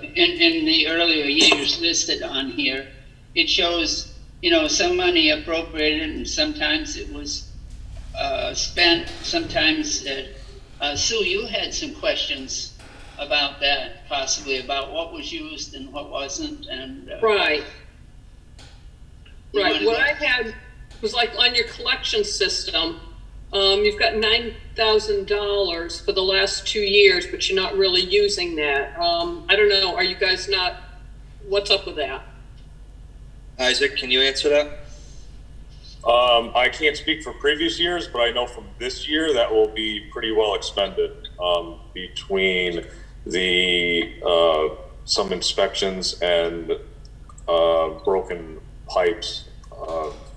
in the earlier years listed on here, it shows, some money appropriated and sometimes it was spent, sometimes, Sue, you had some questions about that, possibly about what was used and what wasn't, and Right. What I had was like on your collection system, you've got $9,000 for the last 2 years, but you're not really using that. I don't know. Are you guys not? What's up with that? Isaac, can you answer that? I can't speak for previous years, but I know from this year that will be pretty well expended between the some inspections and broken pipes.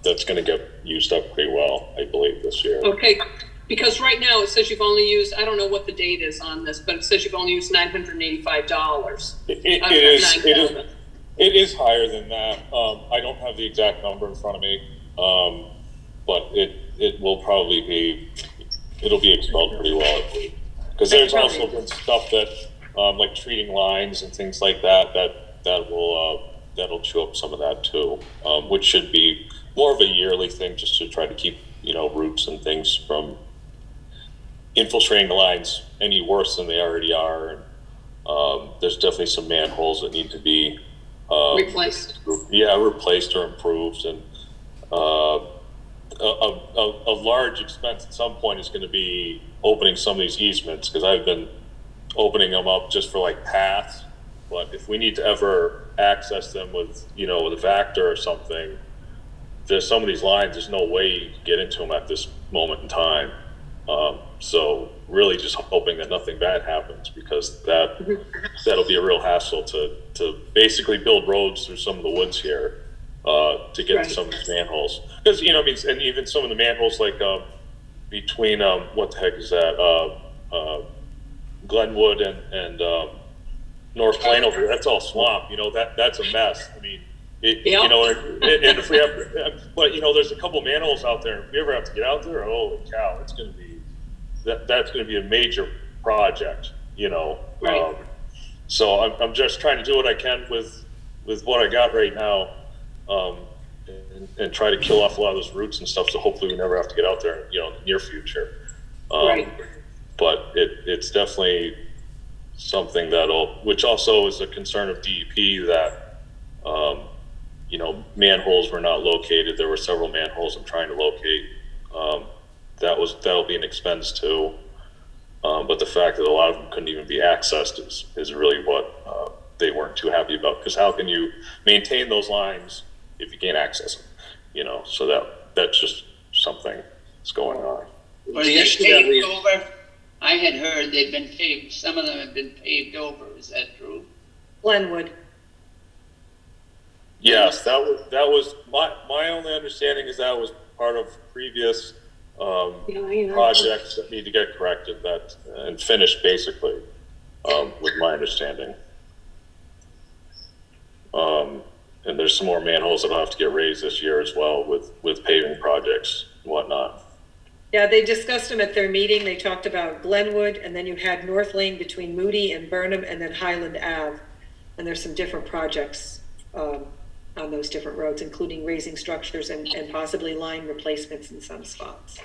That's going to get used up pretty well, I believe, this year. Okay, because right now it says you've only used, I don't know what the date is on this, but it says you've only used $985. It is higher than that. I don't have the exact number in front of me, but it will probably be, it'll be expelled pretty well, I believe. Because there's also been stuff that, like treating lines and things like that'll chew up some of that too, which should be more of a yearly thing, just to try to keep, roots and things from infiltrating the lines any worse than they already are. And There's definitely some manholes that need to be Replaced. replaced or improved, and a large expense at some point is going to be opening some of these easements, because I've been opening them up just for like paths. But if we need to ever access them with with a Vector or something, there's some of these lines, there's no way you can get into them at this moment in time. So really just hoping that nothing bad happens, because that'll be a real hassle to basically build roads through some of the woods here to get to some of these manholes. Because, and even some of the manholes like between, what the heck is that? Glenwood and North Plain over there, that's all swamp, that's a mess. I mean, and if we have, but there's a couple manholes out there. If we ever have to get out there, holy cow, it's going to be, that's going to be a major project, Right. So I'm just trying to do what I can with what I got right now, and try to kill off a lot of those roots and stuff. So hopefully we never have to get out there, in the near future. Right. But it's definitely something which also is a concern of DEP, that, manholes were not located. There were several manholes I'm trying to locate. That'll be an expense too. But the fact that a lot of them couldn't even be accessed is really what they weren't too happy about. Because how can you maintain those lines if you can't access them? So that's just something that's going on. Were they paved over? I had heard they've been paved, some of them have been paved over, is that true? Glenwood. Yes, that was my only understanding is that was part of previous projects that need to get corrected and finished, basically, with my understanding. And there's some more manholes that'll have to get raised this year as well with paving projects and whatnot. Yeah, they discussed them at their meeting. They talked about Glenwood, and then you had North Lane between Moody and Burnham, and then Highland Ave. And there's some different projects on those different roads, including raising structures and possibly line replacements in some spots.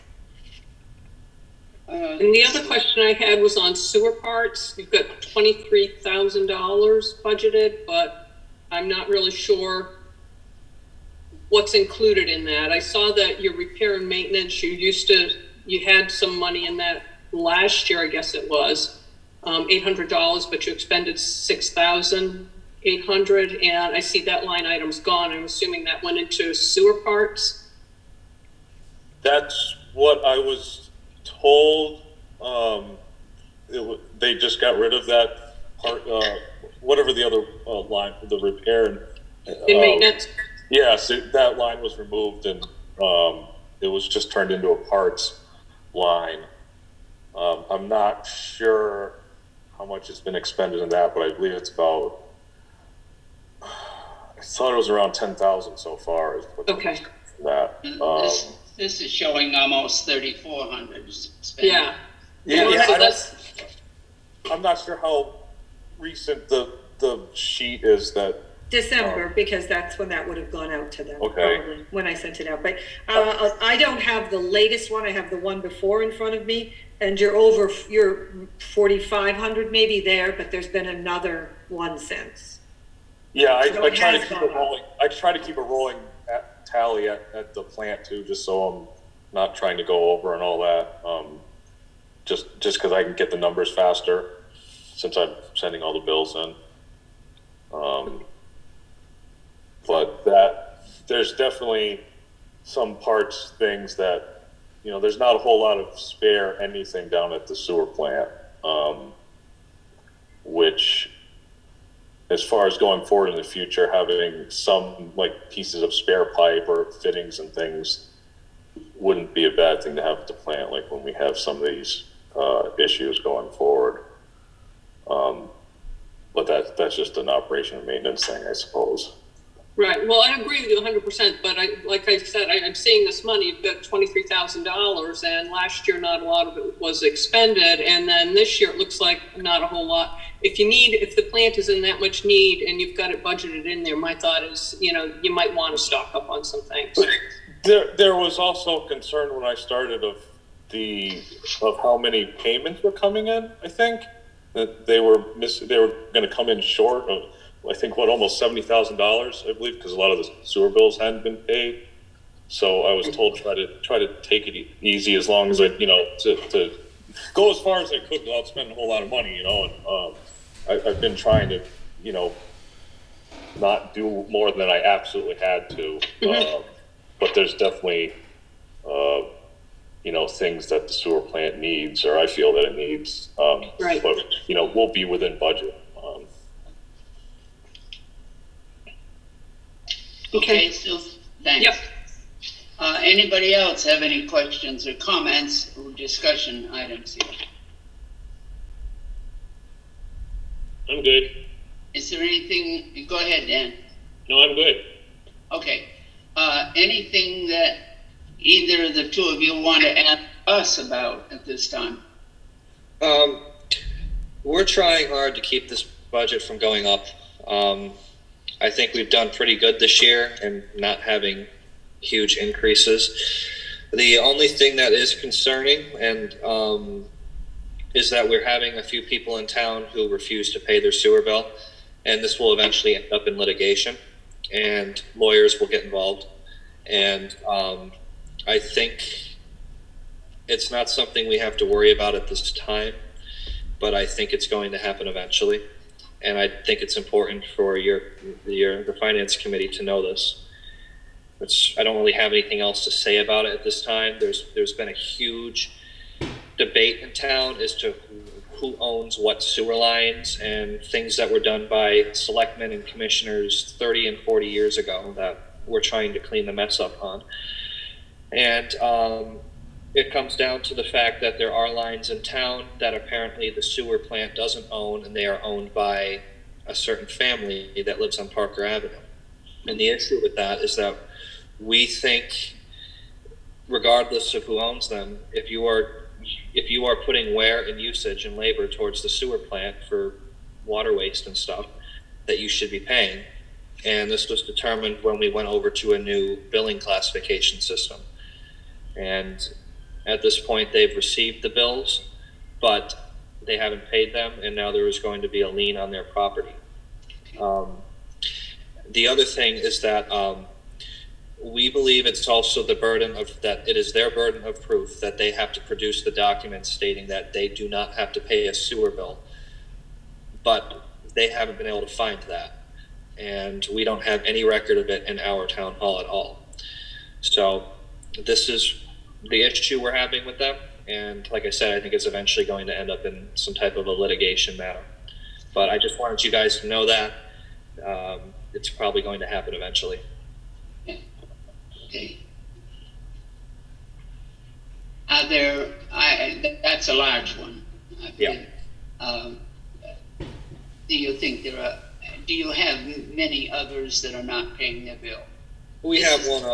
And the other question I had was on sewer parts. You've got $23,000 budgeted, but I'm not really sure what's included in that. I saw that your repair and maintenance, you had some money in that last year, I guess it was, $800, but you expended $6,800, and I see that line item's gone. I'm assuming that went into sewer parts. That's what I was told. They just got rid of that part, whatever the other line, the repair and maintenance. Yes, that line was removed, and it was just turned into a parts line. I'm not sure how much has been expended in that, but I believe it's about, I thought it was around 10,000 so far. Okay. That. This is showing almost 3,400 spent. Yeah. I'm not sure how recent the sheet is that. December, because that's when that would have gone out to them. Okay. Probably, when I sent it out. But I don't have the latest one. I have the one before in front of me, and you're 4,500 maybe there, but there's been another one since. Yeah, So I try to keep gone it rolling. I try to keep a rolling tally at the plant too, just so I'm not trying to go over and all that. Just because I can get the numbers faster since I'm sending all the bills in. But there's definitely some parts, things that, there's not a whole lot of spare anything down at the sewer plant, which, as far as going forward in the future, having some like pieces of spare pipe or fittings and things wouldn't be a bad thing to have at the plant, like when we have some of these issues going forward. But that's just an operation and maintenance thing, I suppose. Right. Well, I agree with you 100%, but like I said, I'm seeing this money. You've got $23,000, and last year not a lot of it was expended, and then this year it looks like not a whole lot. If the plant is in that much need and you've got it budgeted in there, my thought is, you might want to stock up on some things. There was also concern when I started of how many payments were coming in, I think. that they were going to come in short of, I think, almost $70,000, I believe, because a lot of the sewer bills hadn't been paid. So I was told try to take it easy as long as I, to go as far as I could without spending a whole lot of money, and I've been trying to, not do more than I absolutely had to. But there's definitely, things that the sewer plant needs, or I feel that it needs. Right. But, we'll be within budget. Okay, so thanks. Yep. Anybody else have any questions or comments or discussion items here? I'm good. Is there anything, go ahead, Dan. No, I'm good. Okay. Anything that either of the two of you want to ask us about at this time? We're trying hard to keep this budget from going up. I think we've done pretty good this year and not having huge increases. The only thing that is concerning and is that we're having a few people in town who refuse to pay their sewer bill, and this will eventually end up in litigation, and lawyers will get involved. And I think it's not something we have to worry about at this time, but I think it's going to happen eventually. And I think it's important for the finance committee to know this. I don't really have anything else to say about it at this time. There's been a huge debate in town as to who owns what sewer lines, and things that were done by selectmen and commissioners 30 and 40 years ago that we're trying to clean the mess up on. And it comes down to the fact that there are lines in town that apparently the sewer plant doesn't own, and they are owned by a certain family that lives on Parker Avenue. And the issue with that is that we think, regardless of who owns them, if you are putting wear and usage and labor towards the sewer plant for water waste and stuff, that you should be paying. And this was determined when we went over to a new billing classification system. And at this point, they've received the bills, but they haven't paid them, and now there is going to be a lien on their property. The other thing is that we believe it's also that it is their burden of proof that they have to produce the documents stating that they do not have to pay a sewer bill, but they haven't been able to find that, and we don't have any record of it in our town hall at all. So this is the issue we're having with them, and like I said, I think it's eventually going to end up in some type of a litigation matter. But I just wanted you guys to know that it's probably going to happen eventually. Okay. That's a large one, I believe. Yeah. Do you think do you have many others that are not paying their bill? We have one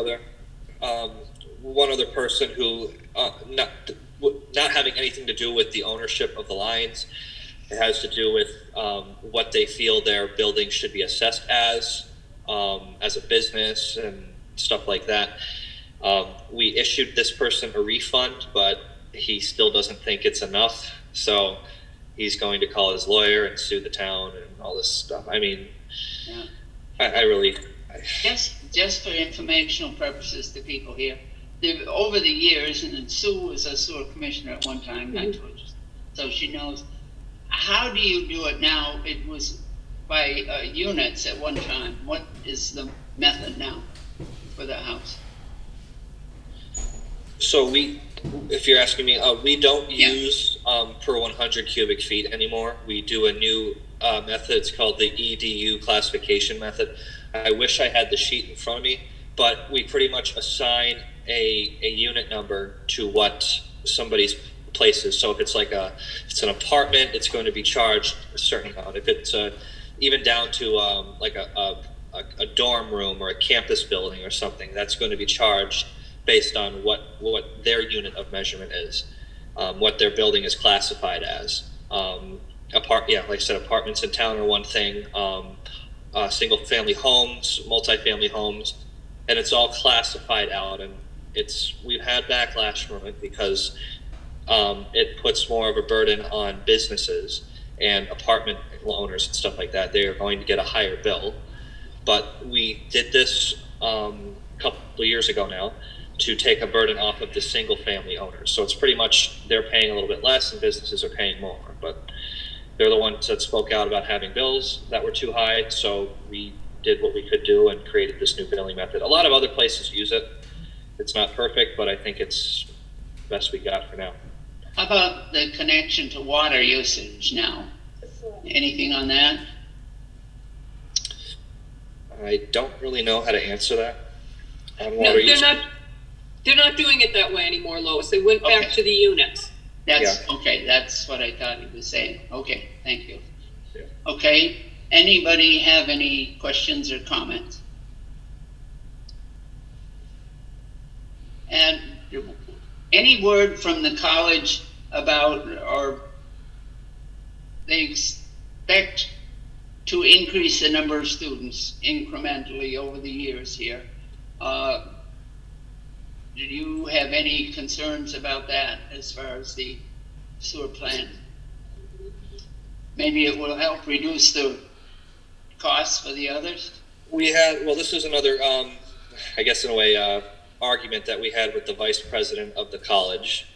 other person who, not having anything to do with the ownership of the lines. It has to do with what they feel their building should be assessed as a business and stuff like that. We issued this person a refund, but he still doesn't think it's enough. So he's going to call his lawyer and sue the town and all this stuff. I mean, Yeah. I really... Just for informational purposes to people here, over the years, and Sue was a sewer commissioner at one time, so she knows. How do you do it now? It was by units at one time. What is the method now for the house? So if you're asking me, we don't use per 100 cubic feet anymore. We do a new method. It's called the EDU classification method. I wish I had the sheet in front of me, but we pretty much assign a unit number to what somebody's place is. So if it's it's an apartment, it's going to be charged a certain amount. If it's even down to like a dorm room or a campus building or something, that's going to be charged based on what their unit of measurement is, what their building is classified as. Like I said, apartments in town are one thing, single family homes, multifamily homes, and it's all classified out. And we've had backlash from it because it puts more of a burden on businesses. and apartment owners and stuff like that, they are going to get a higher bill. But we did this a couple of years ago now to take a burden off of the single family owners. So it's pretty much they're paying a little bit less and businesses are paying more. But they're the ones that spoke out about having bills that were too high. So we did what we could do and created this new billing method. A lot of other places use it. It's not perfect, but I think it's the best we got for now. How about the connection to water usage now? Anything on that? I don't really know how to answer that. On No, water they're usage. they're not doing it that way anymore, Lois. They went back Okay. to the units. That's, okay, that's what I thought he was saying. Okay, thank you. Yeah. Okay, anybody have any questions or comments? And any word from the college about, or they expect to increase the number of students incrementally over the years here? Do you have any concerns about that as far as the sewer plant? Maybe it will help reduce the costs for the others? We had, well, this is another, I guess in a way, argument that we had with the vice president of the college,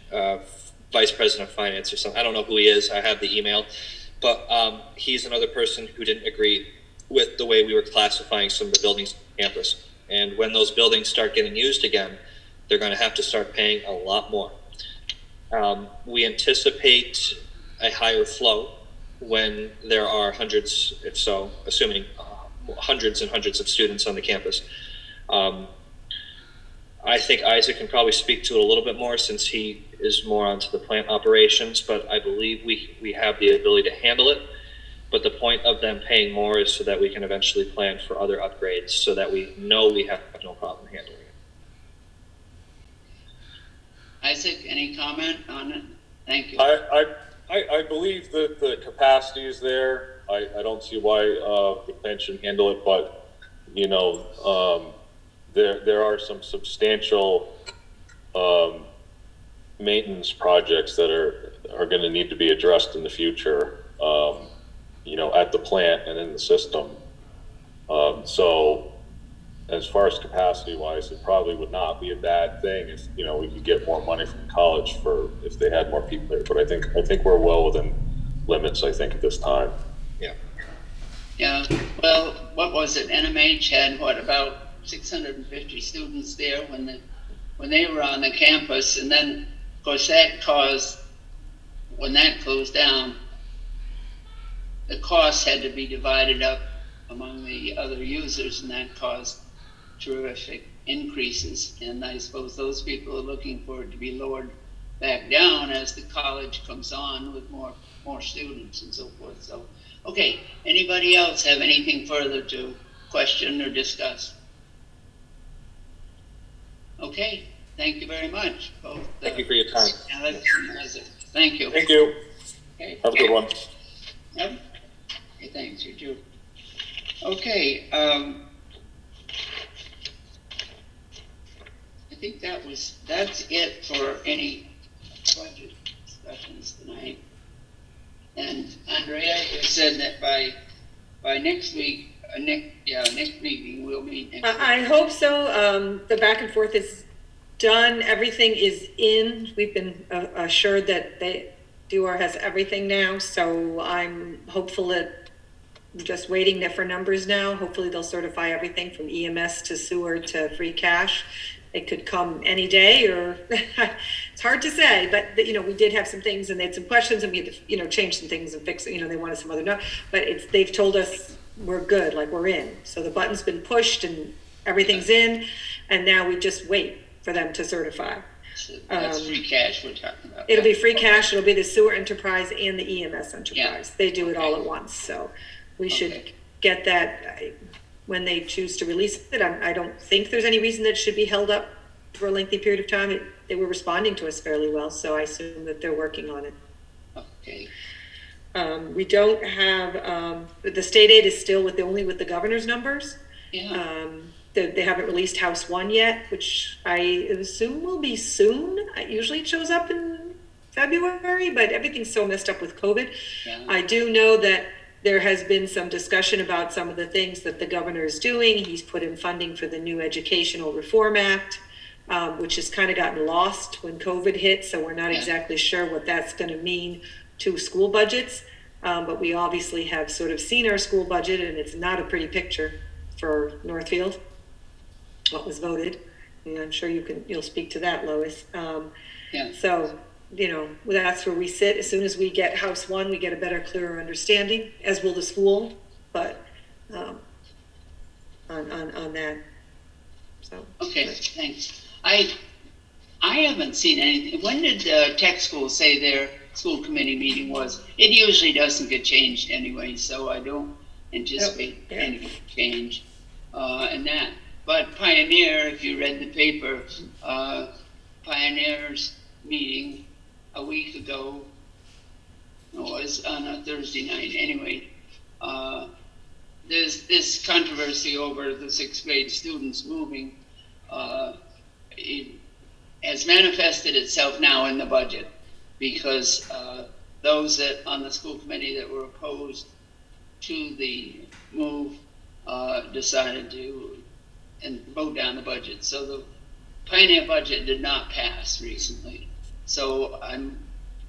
vice president of finance or something. I don't know who he is. I have the email. But he's another person who didn't agree with the way we were classifying some of the buildings on campus. And when those buildings start getting used again, they're going to have to start paying a lot more. We anticipate a higher flow when there are hundreds, if so, assuming hundreds and hundreds of students on the campus. I think Isaac can probably speak to it a little bit more since he is more onto the plant operations, but I believe we have the ability to handle it. But the point of them paying more is so that we can eventually plan for other upgrades so that we know we have no problem handling it. Isaac, any comment on it? Thank you. I believe that the capacity is there. I don't see why the plant shouldn't handle it, but you know, there are some substantial maintenance projects that are going to need to be addressed in the future. You know, at the plant and in the system. So as far as capacity wise, it probably would not be a bad thing if, you know, we could get more money from college for if they had more people there. But I think we're well within limits, I think, at this time. Yeah. Yeah, well, what was it? NMH had what, about 650 students there when they were on the campus, and then of course that caused, when that closed down, the costs had to be divided up among the other users, and that caused terrific increases. And I suppose those people are looking for it to be lowered back down as the college comes on with more students and so forth. So, okay, anybody else have anything further to question or discuss? Okay, thank you very much. Both, Thank you for your time. Alex and Isaac. Thank you. Thank you. Okay. Have a good one. Yep. Okay, thanks, you too. Okay, I think that's it for any budget discussions tonight. And Andrea has said that by next week, next meeting, we'll meet next week. I hope so. The back and forth is done. Everything is in. We've been assured that DOR has everything now. So I'm hopeful that we're just waiting there for numbers now. Hopefully they'll certify everything from EMS to sewer to free cash. It could come any day, or it's hard to say, but you know, we did have some things and they had some questions and we had to, you know, change some things and fix it. You know, they wanted some other note, but they've told us we're good, like we're in. So the button's been pushed and everything's in, and now we just wait for them to certify. So that's free cash we're talking about. It'll be free cash. It'll be the sewer enterprise and the EMS enterprise. Yeah. They do it all at once. So we should get that when they choose to release it. I don't think there's any reason that it should be held up for a lengthy period of time. They were responding to us fairly well, so I assume that they're working on it. Okay. We don't have, the state aid is still only with the governor's numbers. Yeah. They haven't released House 1 yet, which I assume will be soon. Usually it shows up in February, but everything's so messed up with COVID. Yeah. I do know that there has been some discussion about some of the things that the governor is doing. He's put in funding for the new Educational Reform Act, which has kind of gotten lost when COVID hit, so we're not exactly sure what that's going to mean to school budgets. But we obviously have sort of seen our school budget, and it's not a pretty picture for Northfield, what was voted. And I'm sure you'll speak to that, Lois. So, that's where we sit. As soon as we get House 1, we get a better, clearer understanding, as will the school, but on that. So. Okay, thanks. I haven't seen anything. When did tech school say their school committee meeting was? It usually doesn't get changed anyway, so I don't anticipate any change in that. But Pioneer, if you read the paper, Pioneer's meeting a week ago, it was on a Thursday night anyway, there's this controversy over the 6th grade students moving. It has manifested itself now in the budget because those that on the school committee that were opposed to the move decided to vote down the budget. So the Pioneer budget did not pass recently. So I'm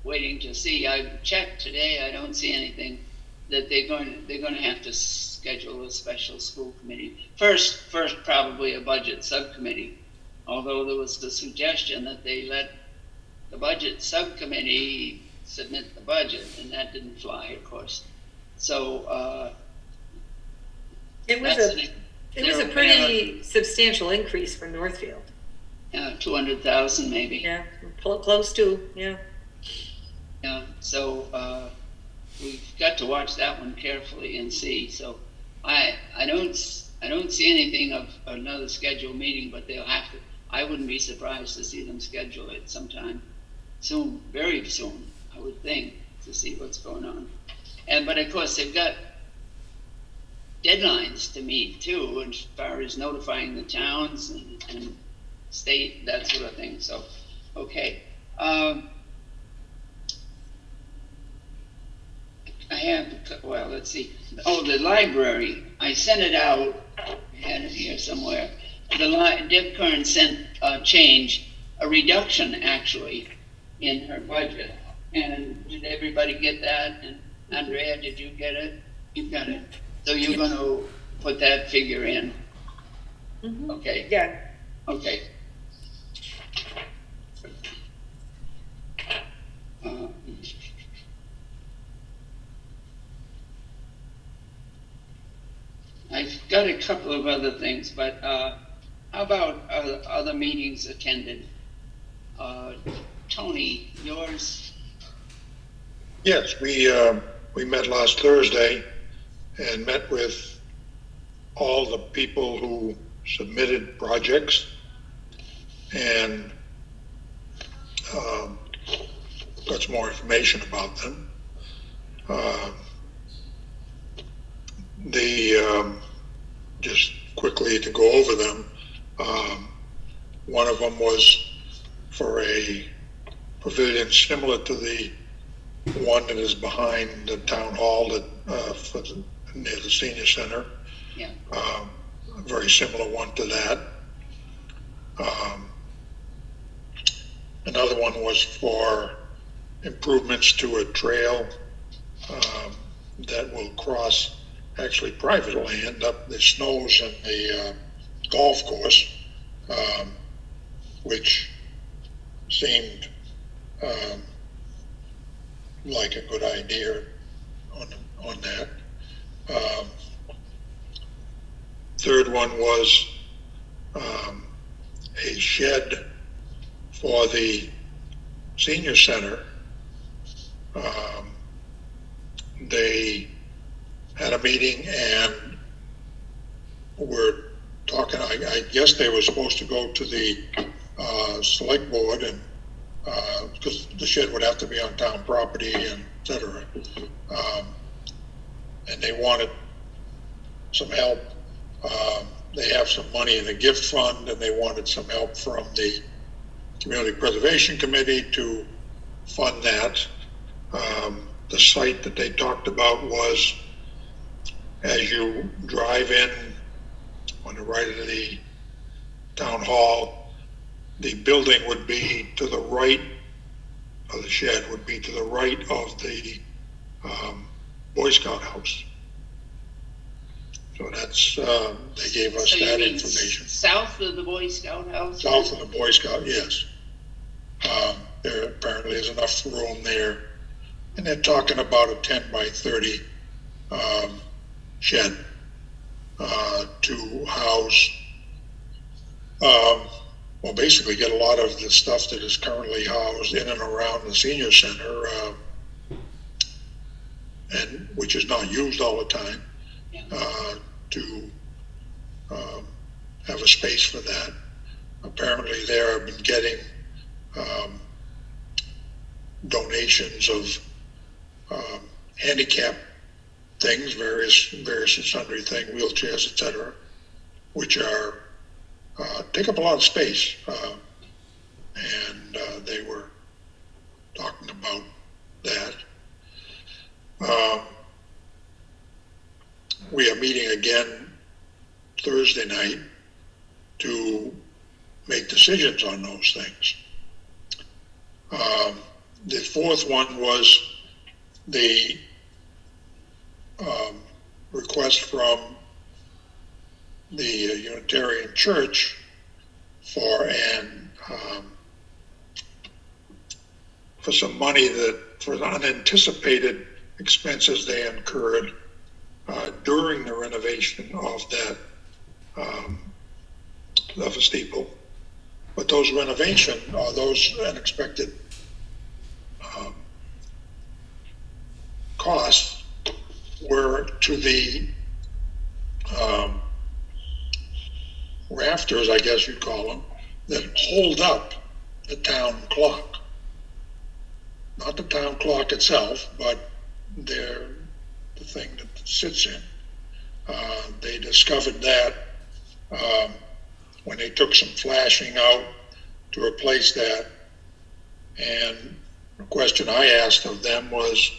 waiting to see. I checked today. I don't see anything that they're going to have to schedule a special school committee. First probably a budget subcommittee. Although there was the suggestion that they let the budget subcommittee submit the budget, and that didn't fly, of course. So it was a pretty substantial increase for Northfield. 200,000 maybe. Yeah, close to, yeah. Yeah, so we've got to watch that one carefully and see. So I don't see anything of another scheduled meeting, but they'll have to. I wouldn't be surprised to see them schedule it sometime soon, very soon, I would think, to see what's going on. But of course they've got deadlines to meet too, as far as notifying the towns and state, that sort of thing. So, okay. I have, well, let's see. Oh, the library. I sent it out. I had it here somewhere. Deb Kern sent a change, a reduction actually, in her budget. And did everybody get that? And Andrea, did you get it? You got it. So you're going to put that figure in. Mm-hmm. Okay. Yeah. Okay. I've got a couple of other things, but how about other meetings attended? Tony, yours? Yes, we met last Thursday and met with all the people who submitted projects and got some more information about them. Just quickly to go over them, one of them was for a pavilion similar to the one that is behind the town hall near the senior center. Yeah. A very similar one to that. Another one was for improvements to a trail that will cross actually private land up the Snows and the golf course, which seemed like a good idea on that. Third one was a shed for the senior center. They had a meeting and were talking, I guess they were supposed to go to the select board and because the shed would have to be on town property and et cetera. And they wanted some help. They have some money in the gift fund and they wanted some help from the Community Preservation Committee to fund that. The site that they talked about was as you drive in on the right of the town hall, the building would be to the right of the shed, would be to the right of the Boy Scout house. So that's, they gave us So you that mean information. south of the Boy Scout house? South of the Boy Scout, yes. There apparently is enough room there. And they're talking about a 10 by 30 shed to house, well, basically get a lot of the stuff that is currently housed in and around the senior center, and which is not used all the time, to have a space for that. Apparently, they have been getting donations of handicap things, various and sundry things, wheelchairs, etc., which are take up a lot of space, and they were talking about that. We are meeting again Thursday night to make decisions on those things. The fourth one was the request from the Unitarian Church for some money for the unanticipated expenses they incurred during the renovation of that of a steeple. But those renovation or those unexpected costs were to the rafters, I guess you'd call them, that hold up the town clock. Not the town clock itself, but they're the thing that sits in. They discovered that when they took some flashing out to replace that. And the question I asked of them was,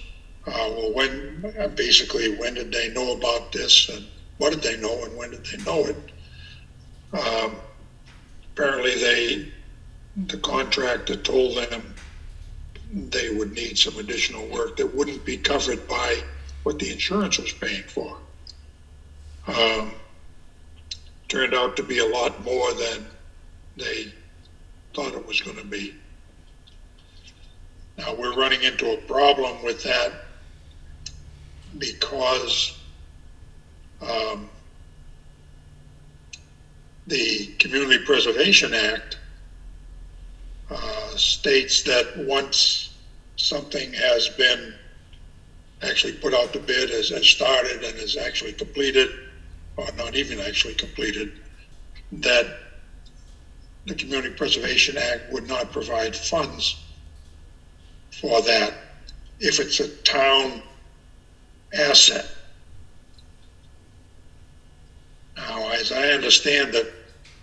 well, when did they know about this, and what did they know, and when did they know it? Apparently the contractor told them they would need some additional work that wouldn't be covered by what the insurance was paying for. Turned out to be a lot more than they thought it was going to be. Now we're running into a problem with that because the Community Preservation Act states that once something has been actually put out to bid, has started and is actually completed, or not even actually completed, that the Community Preservation Act would not provide funds for that if it's a town asset. Now, as I understand that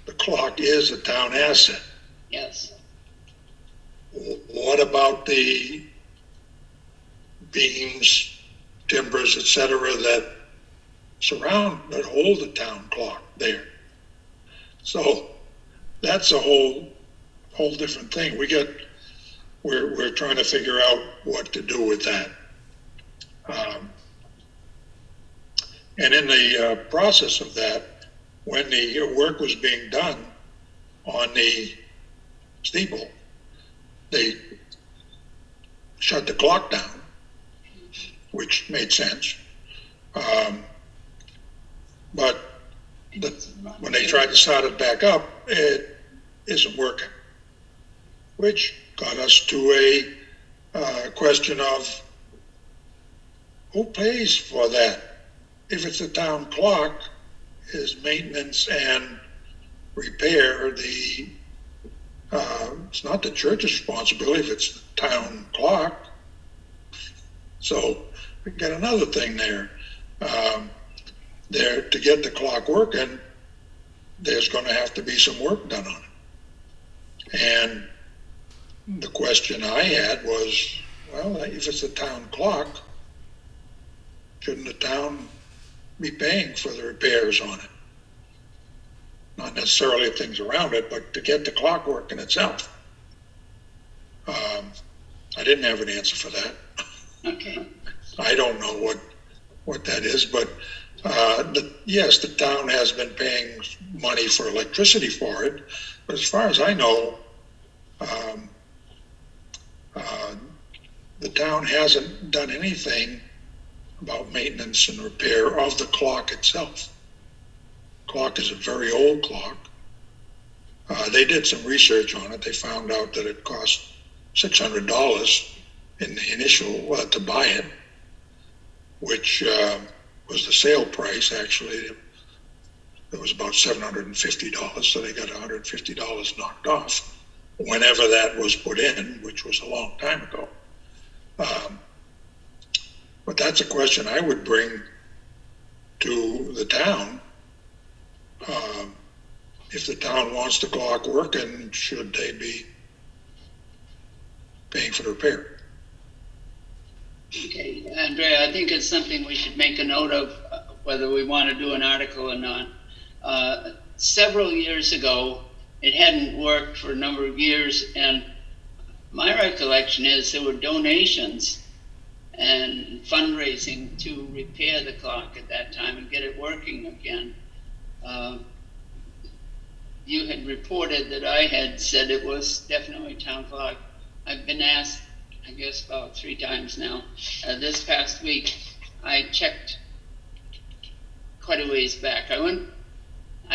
the clock is a town asset. Yes. What about the beams, timbers, etc., that hold the town clock there? So that's a whole different thing. We're trying to figure out what to do with that. And in the process of that, when the work was being done on the steeple, they shut the clock down, which made sense. But when they tried to start it back up, it isn't working, which got us to a question of who pays for that? If it's a town clock, is maintenance and repair it's not the church's responsibility if it's the town clock. So we got another thing there. To get the clock working, there's going to have to be some work done on it. And the question I had was, well, if it's a town clock, shouldn't the town be paying for the repairs on it? Not necessarily things around it, but to get the clock working itself. I didn't have an answer for that. Okay. I don't know what that is, but yes, the town has been paying money for electricity for it, but as far as I know, the town hasn't done anything about maintenance and repair of the clock itself. Clock is a very old clock. They did some research on it. They found out that it cost $600 in the initial to buy it, which was the sale price. Actually, it was about $750, so they got $150 knocked off whenever that was put in, which was a long time ago. But that's a question I would bring to the town. If the town wants the clock working, should they be paying for the repair? Okay, Andrea, I think it's something we should make a note of, whether we want to do an article or not. Several years ago, it hadn't worked for a number of years, and my recollection is there were donations and fundraising to repair the clock at that time and get it working again. You had reported that I had said it was definitely town clock. I've been asked, I guess, about 3 times now. This past week, I checked quite a ways back. I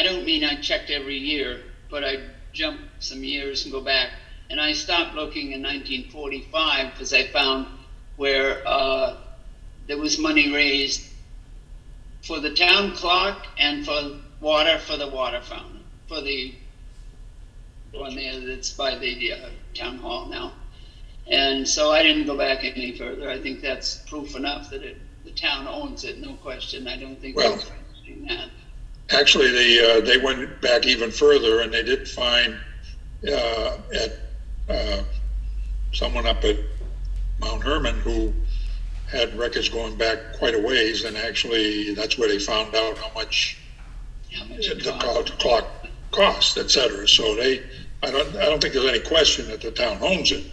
don't mean I checked every year, but I jumped some years and go back. And I stopped looking in 1945 because I found where there was money raised for the town clock and for water for the water fountain, for the one there that's by the town hall now. And so I didn't go back any further. I think that's proof enough that the town owns it, no question. I don't think Well, they're questioning that. Actually, they went back even further, and they did find someone up at Mount Herman who had records going back quite a ways, and actually that's where they found out how much the clock cost, et cetera. So I don't think there's any question that the town owns it.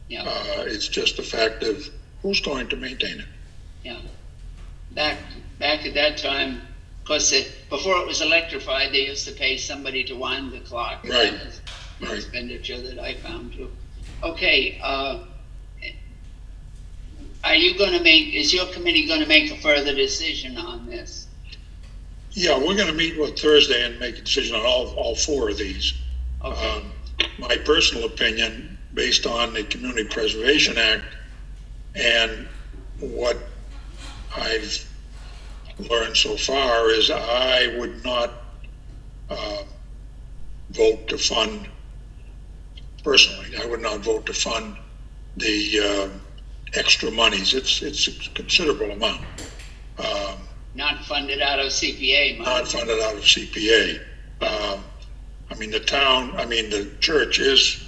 Yeah. It's just the fact of who's going to maintain it. Yeah. Back at that time, of course, before it was electrified, they used to pay somebody to wind the clock. Right. That was the Right. expenditure that I found too. Okay. Is your committee going to make a further decision on this? Yeah, we're going to meet with Thursday and make a decision on all 4 of these. Okay. My personal opinion, based on the Community Preservation Act and what I've learned so far, is I would not vote to fund, personally, I would not vote to fund the extra monies. It's a considerable amount. Not funded out of CPA money. Not funded out of CPA. The church is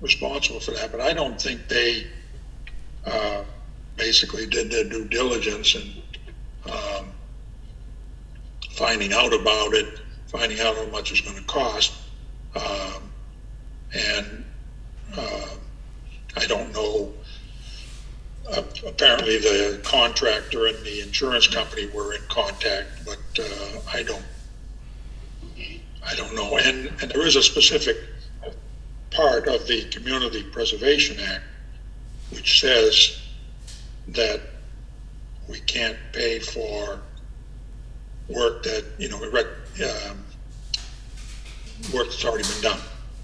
responsible for that, but I don't think they basically did their due diligence in finding out about it, finding out how much it's going to cost. I don't know. Apparently the contractor and the insurance company were in contact, but I don't know. And there is a specific part of the Community Preservation Act which says that we can't pay for work that, work that's already been done.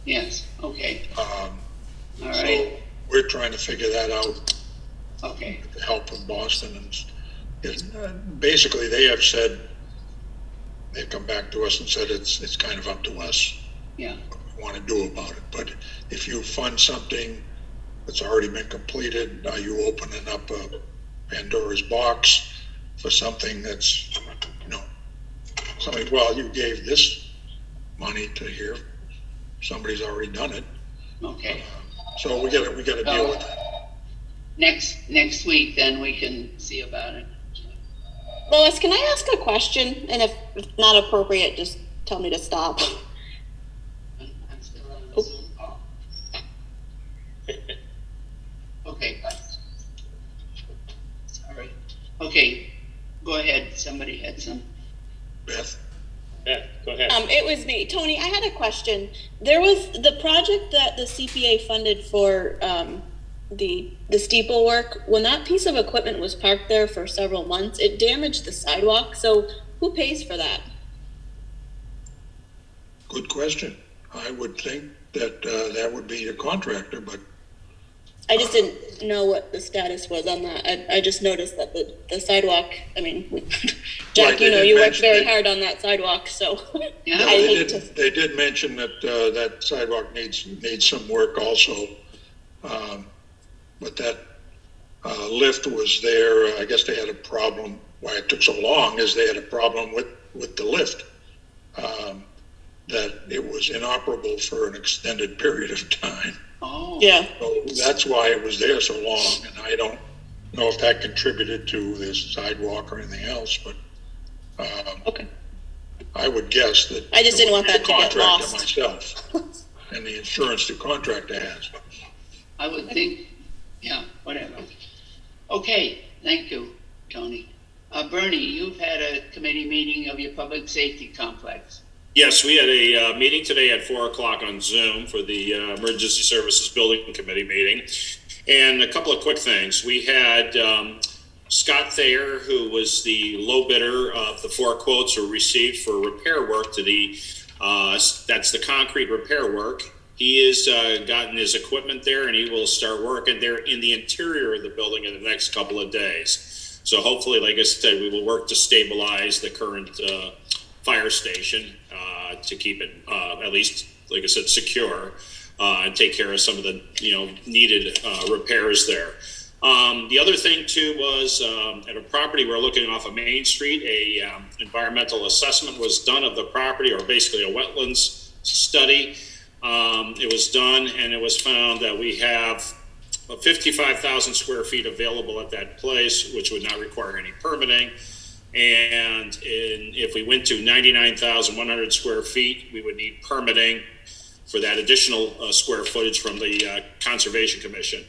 Yes, okay. All So right. we're trying to figure that out Okay. with the help of Boston. And basically they have said, they've come back to us and said it's kind of up to us Yeah. what we want to do about it. But if you fund something that's already been completed, are you opening up a Pandora's box for something that's, somebody, well, you gave this money to here, somebody's already done it. Okay. So we gotta deal with that. Next week, then we can see about it. Lois, can I ask a question? And if not appropriate, just tell me to stop. I'm still on the Zoom. Okay. Sorry. Okay, go ahead. Somebody had some. Beth? Yeah, go ahead. It was me. Tony, I had a question. There was the project that the CPA funded for the steeple work. When that piece of equipment was parked there for several months, it damaged the sidewalk. So who pays for that? Good question. I would think that that would be the contractor, but I just didn't know what the status was on that. I just noticed that the sidewalk, I mean, Jack, Right, you know, did you worked mention very that- hard on that sidewalk, so. Yeah. I hate to. they did mention that that sidewalk needs some work also. But that lift was there. I guess they had a problem. Why it took so long is they had a problem with the lift. That it was inoperable for an extended period of time. Oh. Yeah. So that's why it was there so long, and I don't know if that contributed to this sidewalk or anything else, but Okay. I would guess that. I just didn't want it would that be to a get contractor lost. myself, and the insurance the contractor has. I would think, yeah, whatever. Okay, thank you, Tony. Bernie, you've had a committee meeting of your public safety complex. Yes, we had a meeting today at 4:00 on Zoom for the Emergency Services Building Committee meeting. And a couple of quick things. We had Scott Thayer, who was the low bidder of the 4 quotes were received for repair work to the, that's the concrete repair work. He has gotten his equipment there and he will start working there in the interior of the building in the next couple of days. So hopefully, like I said, we will work to stabilize the current fire station to keep it at least, like I said, secure and take care of some of the needed repairs there. The other thing too was at a property we're looking off of Main Street, a environmental assessment was done of the property, or basically a wetlands study. It was done and it was found that we have 55,000 square feet available at that place, which would not require any permitting. And if we went to 99,100 square feet, we would need permitting for that additional square footage from the Conservation Commission.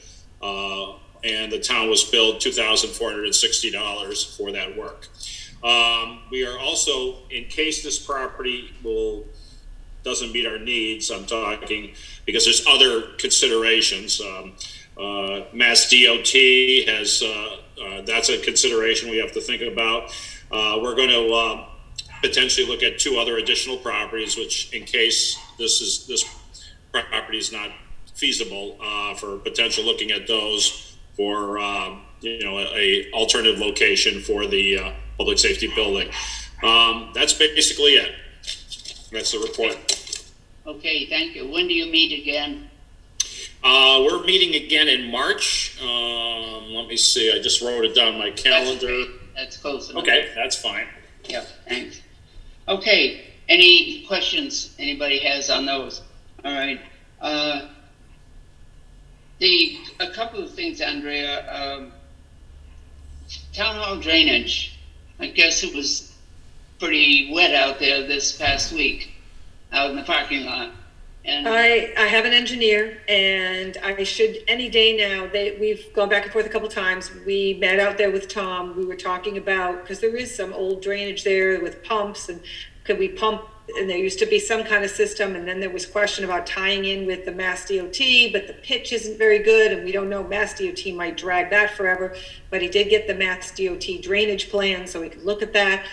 And the town was billed $2,460 for that work. We are also, in case this property doesn't meet our needs, I'm talking, because there's other considerations. Mass DOT has, that's a consideration we have to think about. We're going to potentially look at 2 other additional properties, which in case this property is not feasible, for potential looking at those for, a alternative location for the public safety building. That's basically it. That's the report. Okay, thank you. When do you meet again? We're meeting again in March. Let me see. I just wrote it down on my calendar. That's close enough. Okay, that's fine. Yeah, thanks. Okay, any questions anybody has on those? All right. A couple of things, Andrea. Town hall drainage. I guess it was pretty wet out there this past week, out in the parking lot. And I have an engineer, and I should any day now. We've gone back and forth a couple times. We met out there with Tom. We were talking about, because there is some old drainage there with pumps, and could we pump? And there used to be some kind of system, and then there was question about tying in with the Mass DOT, but the pitch isn't very good, and we don't know. Mass DOT might drag that forever, but he did get the Mass DOT drainage plan, so we could look at that.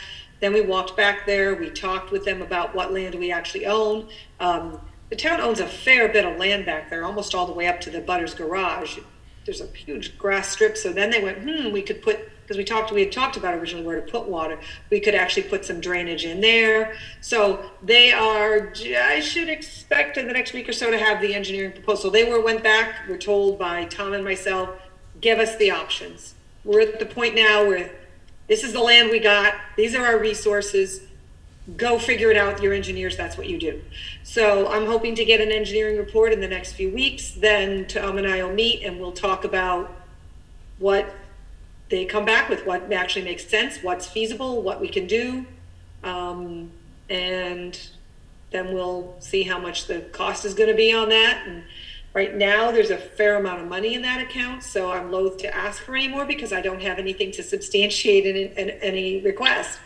Then we walked back there. We talked with them about what land we actually own. The town owns a fair bit of land back there, almost all the way up to the butter's garage. There's a huge grass strip. So then they went, we could put, because we had talked about originally where to put water. We could actually put some drainage in there. So they are, I should expect in the next week or so to have the engineering proposal. They went back, were told by Tom and myself, give us the options. We're at the point now where this is the land we got. These are our resources. go figure it out, your engineers, that's what you do. So I'm hoping to get an engineering report in the next few weeks, then Tom and I will meet and we'll talk about what they come back with, what actually makes sense, what's feasible, what we can do. And then we'll see how much the cost is gonna be on that. And right now, there's a fair amount of money in that account, so I'm loath to ask for any more because I don't have anything to substantiate any request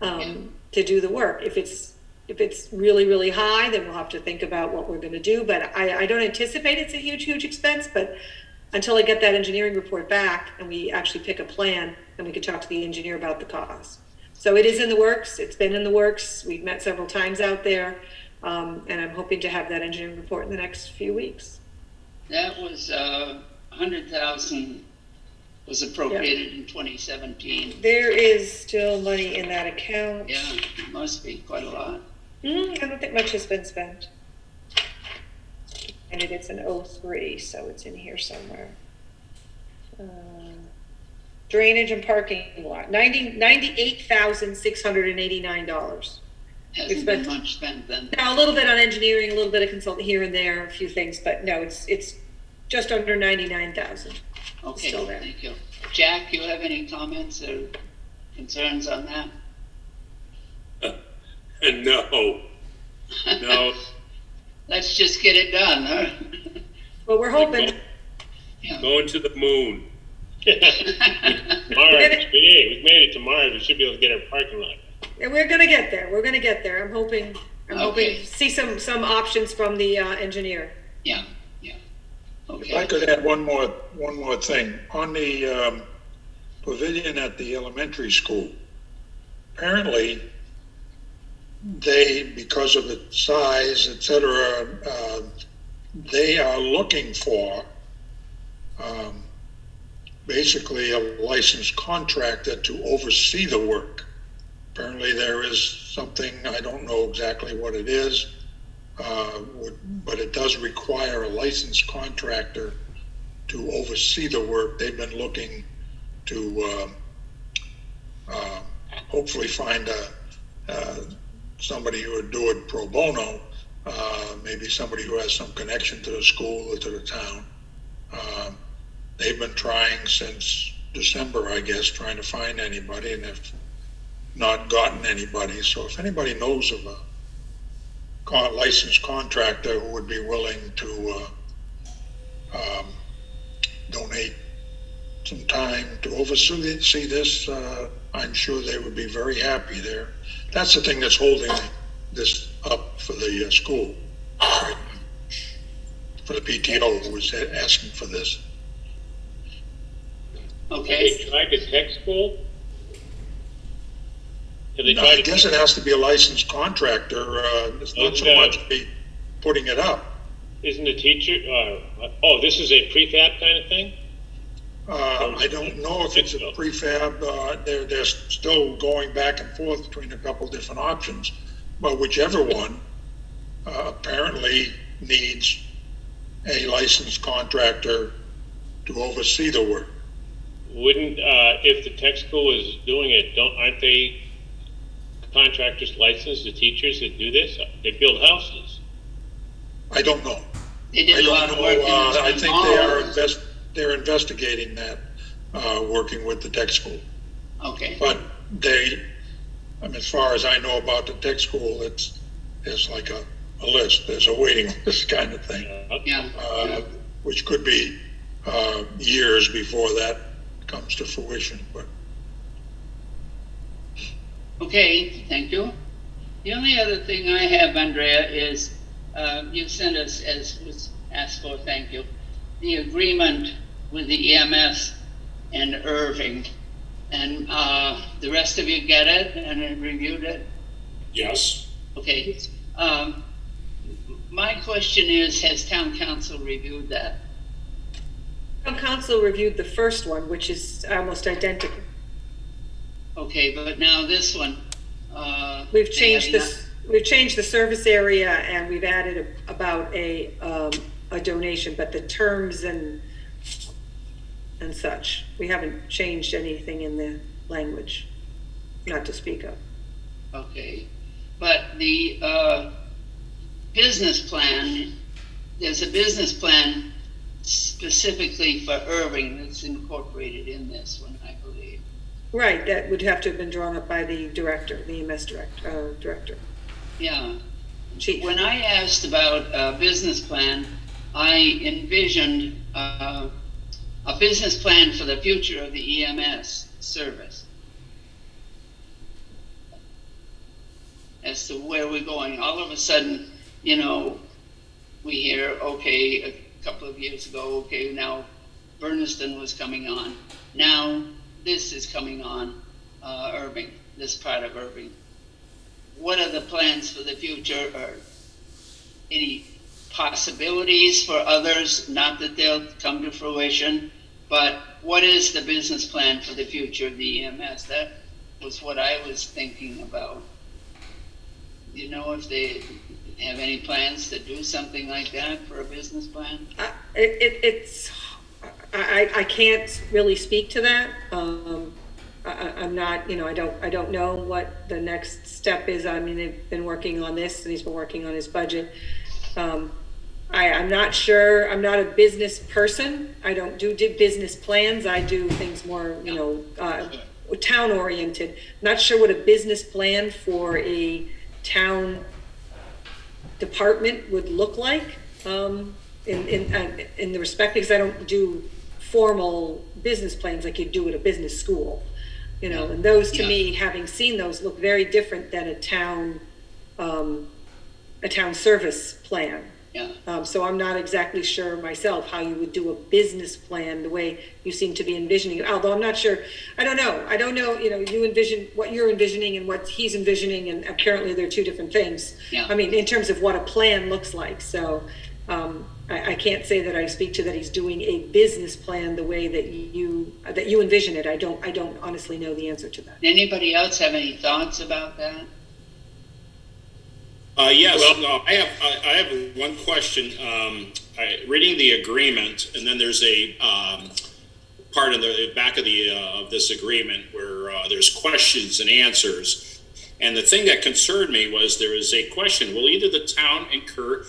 to do the work. If it's really, really high, then we'll have to think about what we're gonna do. But I don't anticipate it's a huge, huge expense, but until I get that engineering report back and we actually pick a plan, then we can talk to the engineer about the cost. So it is in the works, it's been in the works, we've met several times out there, and I'm hoping to have that engineering report in the next few weeks. That was, 100,000 was appropriated in 2017. There is still money in that account. Yeah, it must be quite a lot. I don't think much has been spent. And it's an 03, so it's in here somewhere. Drainage and parking lot, $98,689. Hasn't been much spent then. Now, a little bit on engineering, a little bit of consulting here and there, a few things, but no, it's just under 99,000. Okay, Still there. thank you. Jack, you have any comments or concerns on that? No. No. Let's just get it done, huh? Well, we're hoping. Going to the moon. Mars, we've made it to Mars. We should be able to get our parking lot. And we're gonna get there. We're gonna get there. I'm hoping to see some options from the engineer. Yeah. If I could add one more thing. On the pavilion at the elementary school, apparently because of the size, et cetera, they are looking for basically a licensed contractor to oversee the work. Apparently there is something, I don't know exactly what it is, but it does require a licensed contractor to oversee the work. They've been looking to hopefully find somebody who would do it pro bono, maybe somebody who has some connection to the school or to the town. They've been trying since December, I guess, trying to find anybody, and have not gotten anybody. So if anybody knows of a licensed contractor who would be willing to donate some time to oversee this, I'm sure they would be very happy there. That's the thing that's holding this up for the school, right? For the PTO who was asking for this. Okay. Have they tried the tech school? I guess it has to be a licensed contractor. It's not so much be putting it up. Isn't the teacher, this is a prefab kind of thing? I don't know if it's a prefab. They're still going back and forth between a couple different options, but whichever one apparently needs a licensed contractor to oversee the work. Wouldn't, if the tech school is doing it, aren't they contractors licensed, the teachers that do this? They build houses. I don't know. They did a lot of work. I think they're investigating that, working with the tech school. Okay. But as far as I know about the tech school, there's like a list. There's a waiting list kind of thing. Which could be years before that comes to fruition. But okay, thank you. The only other thing I have, Andrea, is you sent us, as was asked for, thank you, the agreement with the EMS and Irving. And the rest of you get it and reviewed it? Yes. Okay. My question is, has town council reviewed that? Town council reviewed the first one, which is almost identical. Okay, but now this one. We've changed this. We've changed the service area, and we've added about a donation, but the terms and such, we haven't changed anything in the language, not to speak of. Okay. but the business plan, there's a business plan specifically for Irving that's incorporated in this one, I believe. Right, that would have to have been drawn up by the director, the EMS director. Yeah. Chief. When I asked about a business plan, I envisioned a business plan for the future of the EMS service. As to where we're going. All of a sudden, you know, we hear, okay, a couple of years ago, okay, now Bernardston was coming on. Now this is coming on, Irving, this part of Irving. What are the plans for the future, or any possibilities for others? Not that they'll come to fruition, but what is the business plan for the future of the EMS? That was what I was thinking about. You know, if they have any plans to do something like that for a business plan? I can't really speak to that. I'm not, you know, I don't know what the next step is. I mean, they've been working on this, and he's been working on his budget. I'm not sure. I'm not a business person. I don't do business plans. I do things more, you know, town oriented. I'm not sure what a business plan for a town department would look like, in the respect, because I don't do formal business plans like you do at a business school, you know, and those to me, having seen those, look very different than a town service plan. So I'm not exactly sure myself how you would do a business plan the way you seem to be envisioning it. Although I'm not sure, I don't know, you know, you envision what you're envisioning and what he's envisioning, and apparently they're two different things. I mean, in terms of what a plan looks like. So I can't say that I speak to that he's doing a business plan the way that you envision it. I don't honestly know the answer to that. Anybody else have any thoughts about that? Yes, no, I have one question. Reading the agreement, and then there's a part in the back of this agreement where there's questions and answers. And the thing that concerned me was there is a question: Will either town incur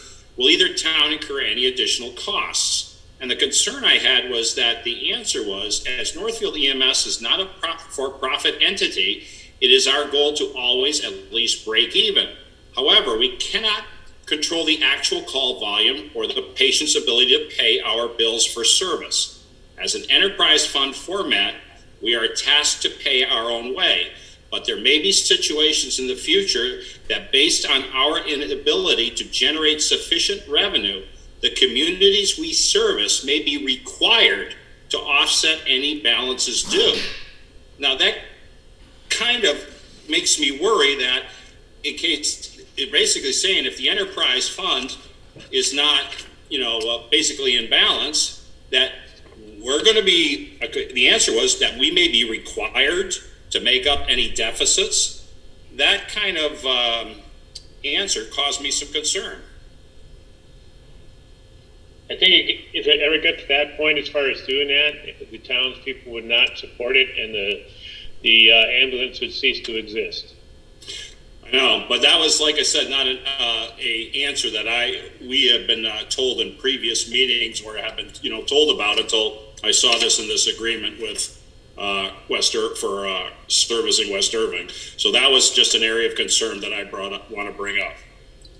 any additional costs? And the concern I had was that the answer was, as Northfield EMS is not a for-profit entity, it is our goal to always at least break even. However, we cannot control the actual call volume or the patient's ability to pay our bills for service. As an enterprise fund format, we are tasked to pay our own way, but there may be situations in the future that, based on our inability to generate sufficient revenue, the communities we service may be required to offset any balances due. Now that kind of makes me worry that in case, it basically saying if the enterprise fund is not, you know, basically in balance, that we're going to be, the answer was that we may be required to make up any deficits. That kind of answer caused me some concern. I think if it ever got to that point, as far as doing that, the townspeople would not support it, and the ambulance would cease to exist. I know, but that was, like I said, not an answer that we have been told in previous meetings, where I have been, you know, told about until I saw this in this agreement with for servicing West Irving. So that was just an area of concern that I want to bring up.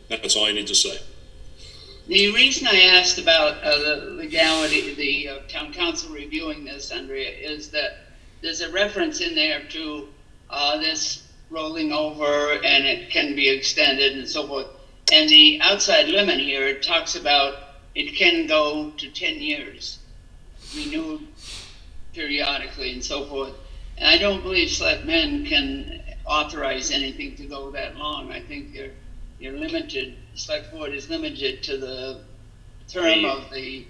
That's all I need to say. The reason I asked about the legality, the town council reviewing this, Andrea, is that there's a reference in there to this rolling over, and it can be extended and so forth. And the outside limit here, it talks about it can go to 10 years, renewed periodically and so forth. And I don't believe selectmen can authorize anything to go that long. I think you're limited, select board is limited to the term of the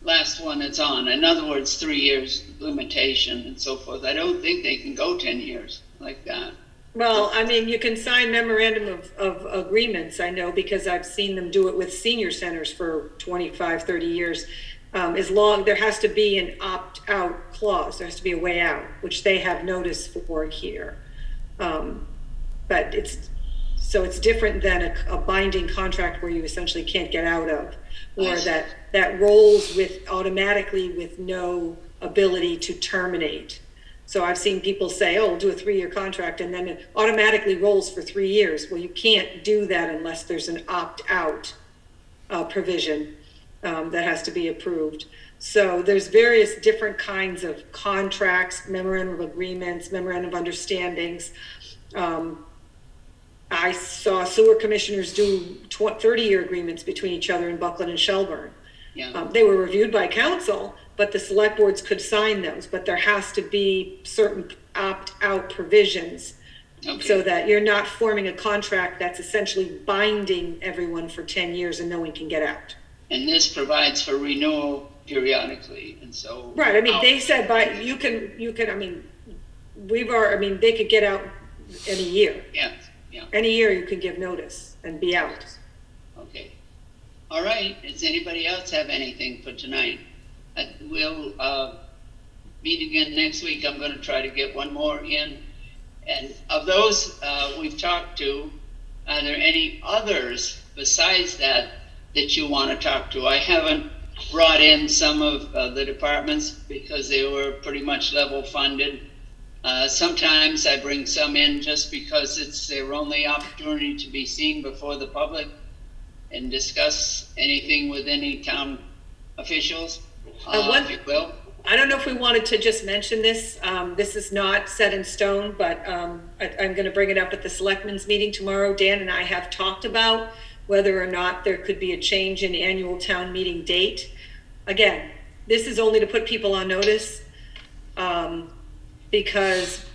last one it's on. In other words, 3 years limitation and so forth. I don't think they can go 10 years like that. Well, I mean, you can sign memorandum of agreements, I know, because I've seen them do it with senior centers for 25, 30 years. As long, there has to be an opt-out clause, there has to be a way out, which they have notice for here. But it's So it's different than a binding contract where you essentially can't get out of, or that rolls with automatically with no ability to terminate. So I've seen people say, oh, we'll do a 3-year contract, and then it automatically rolls for 3 years. Well, you can't do that unless there's an opt-out provision that has to be approved. So there's various different kinds of contracts, memorandum of agreements, memorandum of understandings. I saw sewer commissioners do 30-year agreements between each other in Buckland and Shelburne. Yeah. They were reviewed by council, but the select boards could sign those, but there has to be certain opt-out provisions so that you're not forming a contract that's essentially binding everyone for 10 years and no one can get out. And this provides for renewal periodically, and so. Right, I mean, they said, you can, I mean, they could get out in a year. Yeah, yeah. Any year you can give notice and be out. Okay. All right, does anybody else have anything for tonight? We'll meet again next week. I'm gonna try to get one more in. And of those we've talked to, are there any others besides that you want to talk to? I haven't brought in some of the departments because they were pretty much level funded. Sometimes I bring some in just because it's their only opportunity to be seen before the public and discuss anything with any town officials, if you will. I don't know if we wanted to just mention this. This is not set in stone, but I'm going to bring it up at the selectmen's meeting tomorrow. Dan and I have talked about whether or not there could be a change in annual town meeting date. Again, this is only to put people on notice because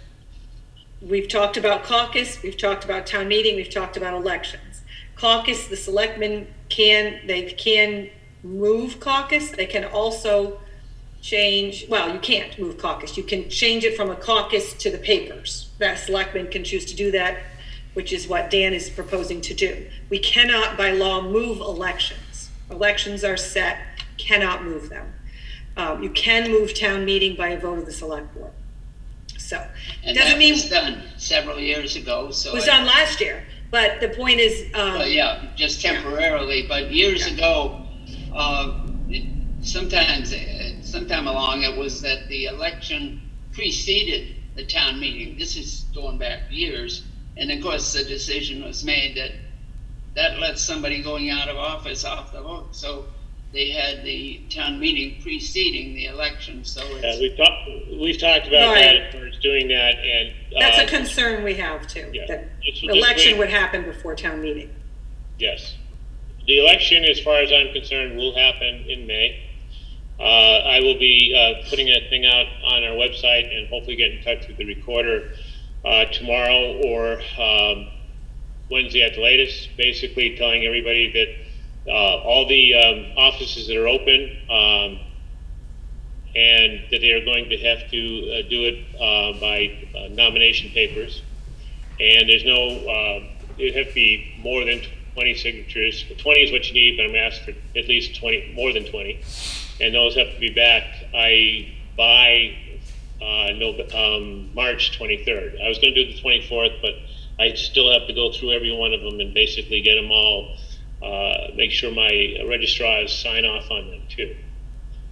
we've talked about caucus, we've talked about town meeting, we've talked about elections. Caucus, the selectmen can move caucus. They can also change, well, you can't move caucus. You can change it from a caucus to the papers. That selectmen can choose to do that, which is what Dan is proposing to do. We cannot by law move elections. Elections are set, cannot move them. You can move town meeting by a vote of the select board. So And doesn't that mean was done several years ago. So it was done last year. But the point is, well, yeah, just temporarily. But years ago, sometime along, it was that the election preceded the town meeting. This is going back years. And of course, the decision was made that lets somebody going out of office off the hook. So they had the town meeting preceding the election. So it's, we've talked about that as far as doing that, and that's a concern we have too. Yeah. That election would happen before town meeting. Yes, the election, as far as I'm concerned, will happen in May. I will be putting a thing out on our website and hopefully get in touch with the recorder tomorrow or Wednesday at the latest, basically telling everybody that all the offices that are open and that they are going to have to do it by nomination papers. And there's no, it have to be more than 20 signatures. 20 is what you need, but I'm asked for at least 20, more than 20. And those have to be back by March 23rd. I was going to do the 24th, but I still have to go through every one of them and basically get them all, make sure my registrars sign off on them too.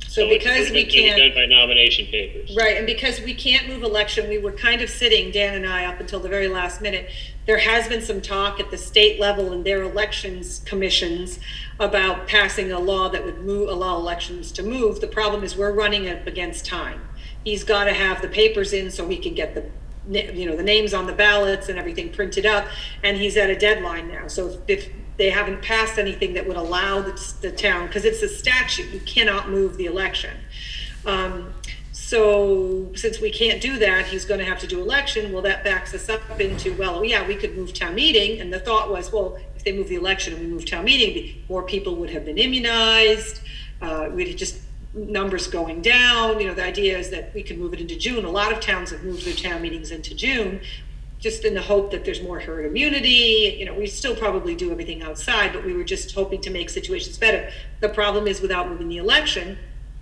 So because we can't, done by nomination papers. right, and because we can't move election, we were kind of sitting, Dan and I, up until the very last minute. There has been some talk at the state level and their elections commissions about passing a law that would allow elections to move. The problem is we're running up against time. He's got to have the papers in so he can get the names on the ballots and everything printed up, and he's at a deadline now. So if they haven't passed anything that would allow the town, because it's a statute, you cannot move the election. So since we can't do that, he's going to have to do election. Well, that backs us up into, well, yeah, we could move town meeting. And the thought was, well, if they move the election and we move town meeting, more people would have been immunized. We'd just numbers going down. The idea is that we could move it into June. A lot of towns have moved their town meetings into June, just in the hope that there's more herd immunity. We still probably do everything outside, but we were just hoping to make situations better. The problem is without moving the election,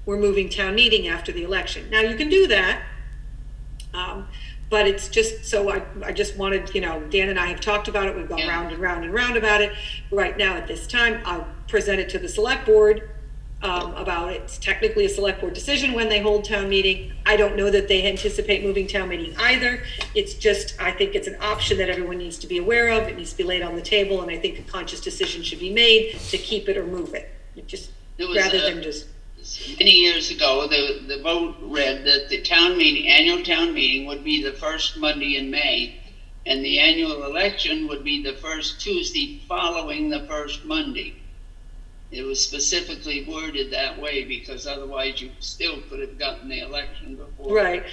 we're moving town meeting after the election. Now you can do that, but it's just, so I just wanted, Dan and I have talked about it, we've gone round and round and round about it. Right now, at this time, I'll present it to the select board, about it. It's technically a select board decision when they hold town meeting. I don't know that they anticipate moving town meeting either. It's just, I think it's an option that everyone needs to be aware of. It needs to be laid on the table, and I think a conscious decision should be made to keep it or move it. Rather than just. Many years ago, the vote read that the annual town meeting would be the first Monday in May, and the annual election would be the first Tuesday following the first Monday. It was specifically worded that way because otherwise you still could have gotten the election before. Right.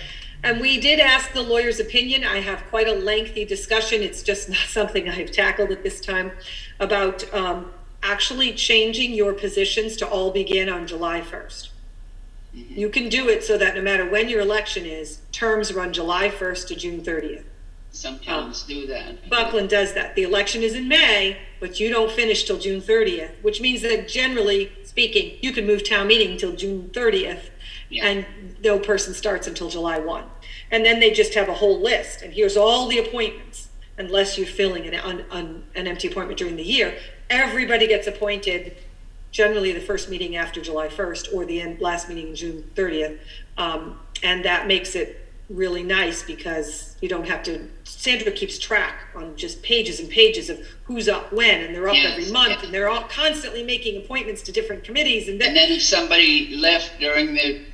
And we did ask the lawyer's opinion. I have quite a lengthy discussion. It's just not something I've tackled at this time about actually changing your positions to all begin on July 1st. Mm-hmm. You can do it so that no matter when your election is, terms run July 1st to June 30th. Some towns do that. Buckland does that. The election is in May, but you don't finish till June 30th, which means that generally speaking, you can move town meeting until June 30th, and no person starts until July 1. And then they just have a whole list, and here's all the appointments, unless you're filling an empty appointment during the year. Everybody gets appointed, generally the first meeting after July 1st or the last meeting in June 30th. And that makes it really nice because you don't have to, Sandra keeps track on just pages and pages of who's up when, and they're up every month, and they're all constantly making appointments to different committees. And then if somebody left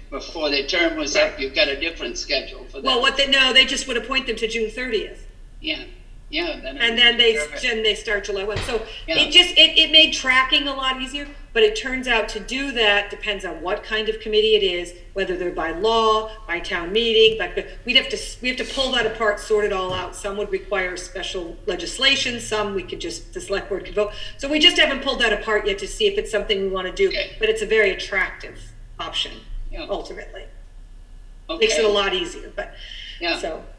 before their term was up, you've got a different schedule for them. Well, they just would appoint them to June 30th. Yeah. And then they start July 1. So it made tracking a lot easier, but it turns out to do that depends on what kind of committee it is, whether they're by law, by town meeting, but we have to pull that apart, sort it all out. Some would require special legislation, some the select board could vote. So we just haven't pulled that apart yet to see if it's something we want to do, but it's a very attractive option, ultimately. Makes it a lot easier, but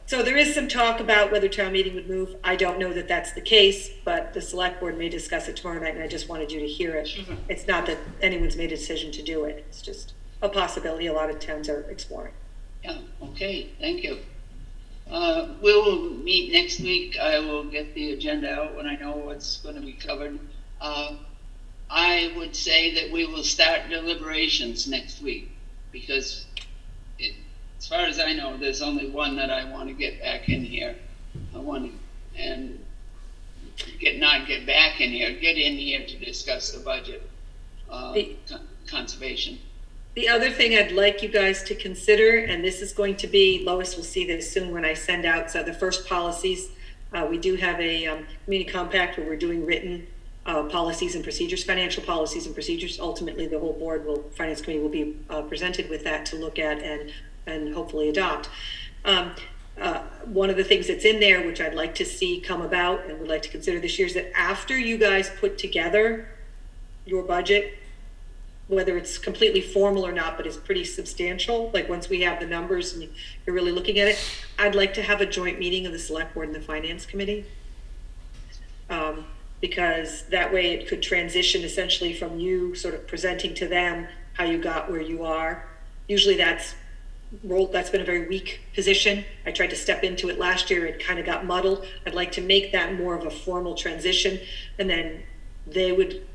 So there is some talk about whether town meeting would move. I don't know that that's the case, but the select board may discuss it tomorrow night, and I just wanted you to hear it. Mm-hmm. It's not that anyone's made a decision to do it. It's just a possibility a lot of towns are exploring. Yeah, okay, thank you. We'll meet next week. I will get the agenda out when I know what's going to be covered. I would say that we will start deliberations next week because as far as I know, there's only one that I want to get back in here. I want to, not get back in here, get in here to discuss the budget, conservation. The other thing I'd like you guys to consider, and this is going to be, Lois will see this soon when I send out the first policies. We do have a community compact where we're doing written policies and procedures, financial policies and procedures. Ultimately, the whole board finance committee will be presented with that to look at and hopefully adopt. One of the things that's in there, which I'd like to see come about and would like to consider this year, is that after you guys put together your budget, whether it's completely formal or not, but it's pretty substantial, like once we have the numbers and you're really looking at it, I'd like to have a joint meeting of the select board and the finance committee. Because that way it could transition essentially from you sort of presenting to them how you got where you are. Usually that's been a very weak position. I tried to step into it last year. It kind of got muddled. I'd like to make that more of a formal transition, and then they would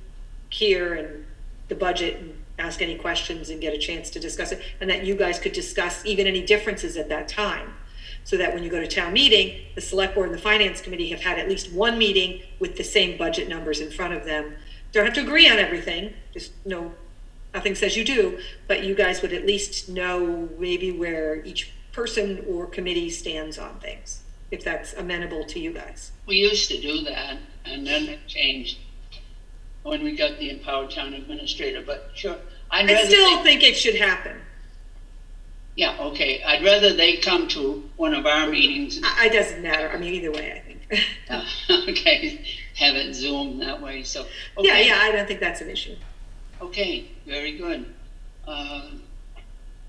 hear and the budget and ask any questions and get a chance to discuss it, and that you guys could discuss even any differences at that time, so that when you go to town meeting, the select board and the finance committee have had at least one meeting with the same budget numbers in front of them. Don't have to agree on everything, just nothing says you do, but you guys would at least know maybe where each person or committee stands on things, if that's amenable to you guys. We used to do that, and then it changed when we got the empowered town administrator, but sure. I still think it should happen. Yeah, okay. I'd rather they come to one of our meetings. It doesn't matter. I mean, either way, I think. Okay, have it Zoom that way, so. Okay. Yeah, I don't think that's an issue. Okay, very good.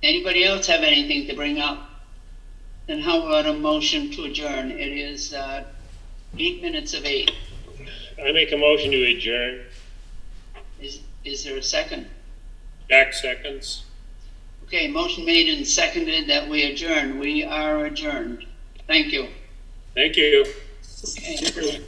Anybody else have anything to bring up? Then how about a motion to adjourn? It is 8 minutes of 8. I make a motion to adjourn. Is there a second? Jack seconds. Okay, motion made and seconded that we adjourn. We are adjourned. Thank you. Thank you. Okay.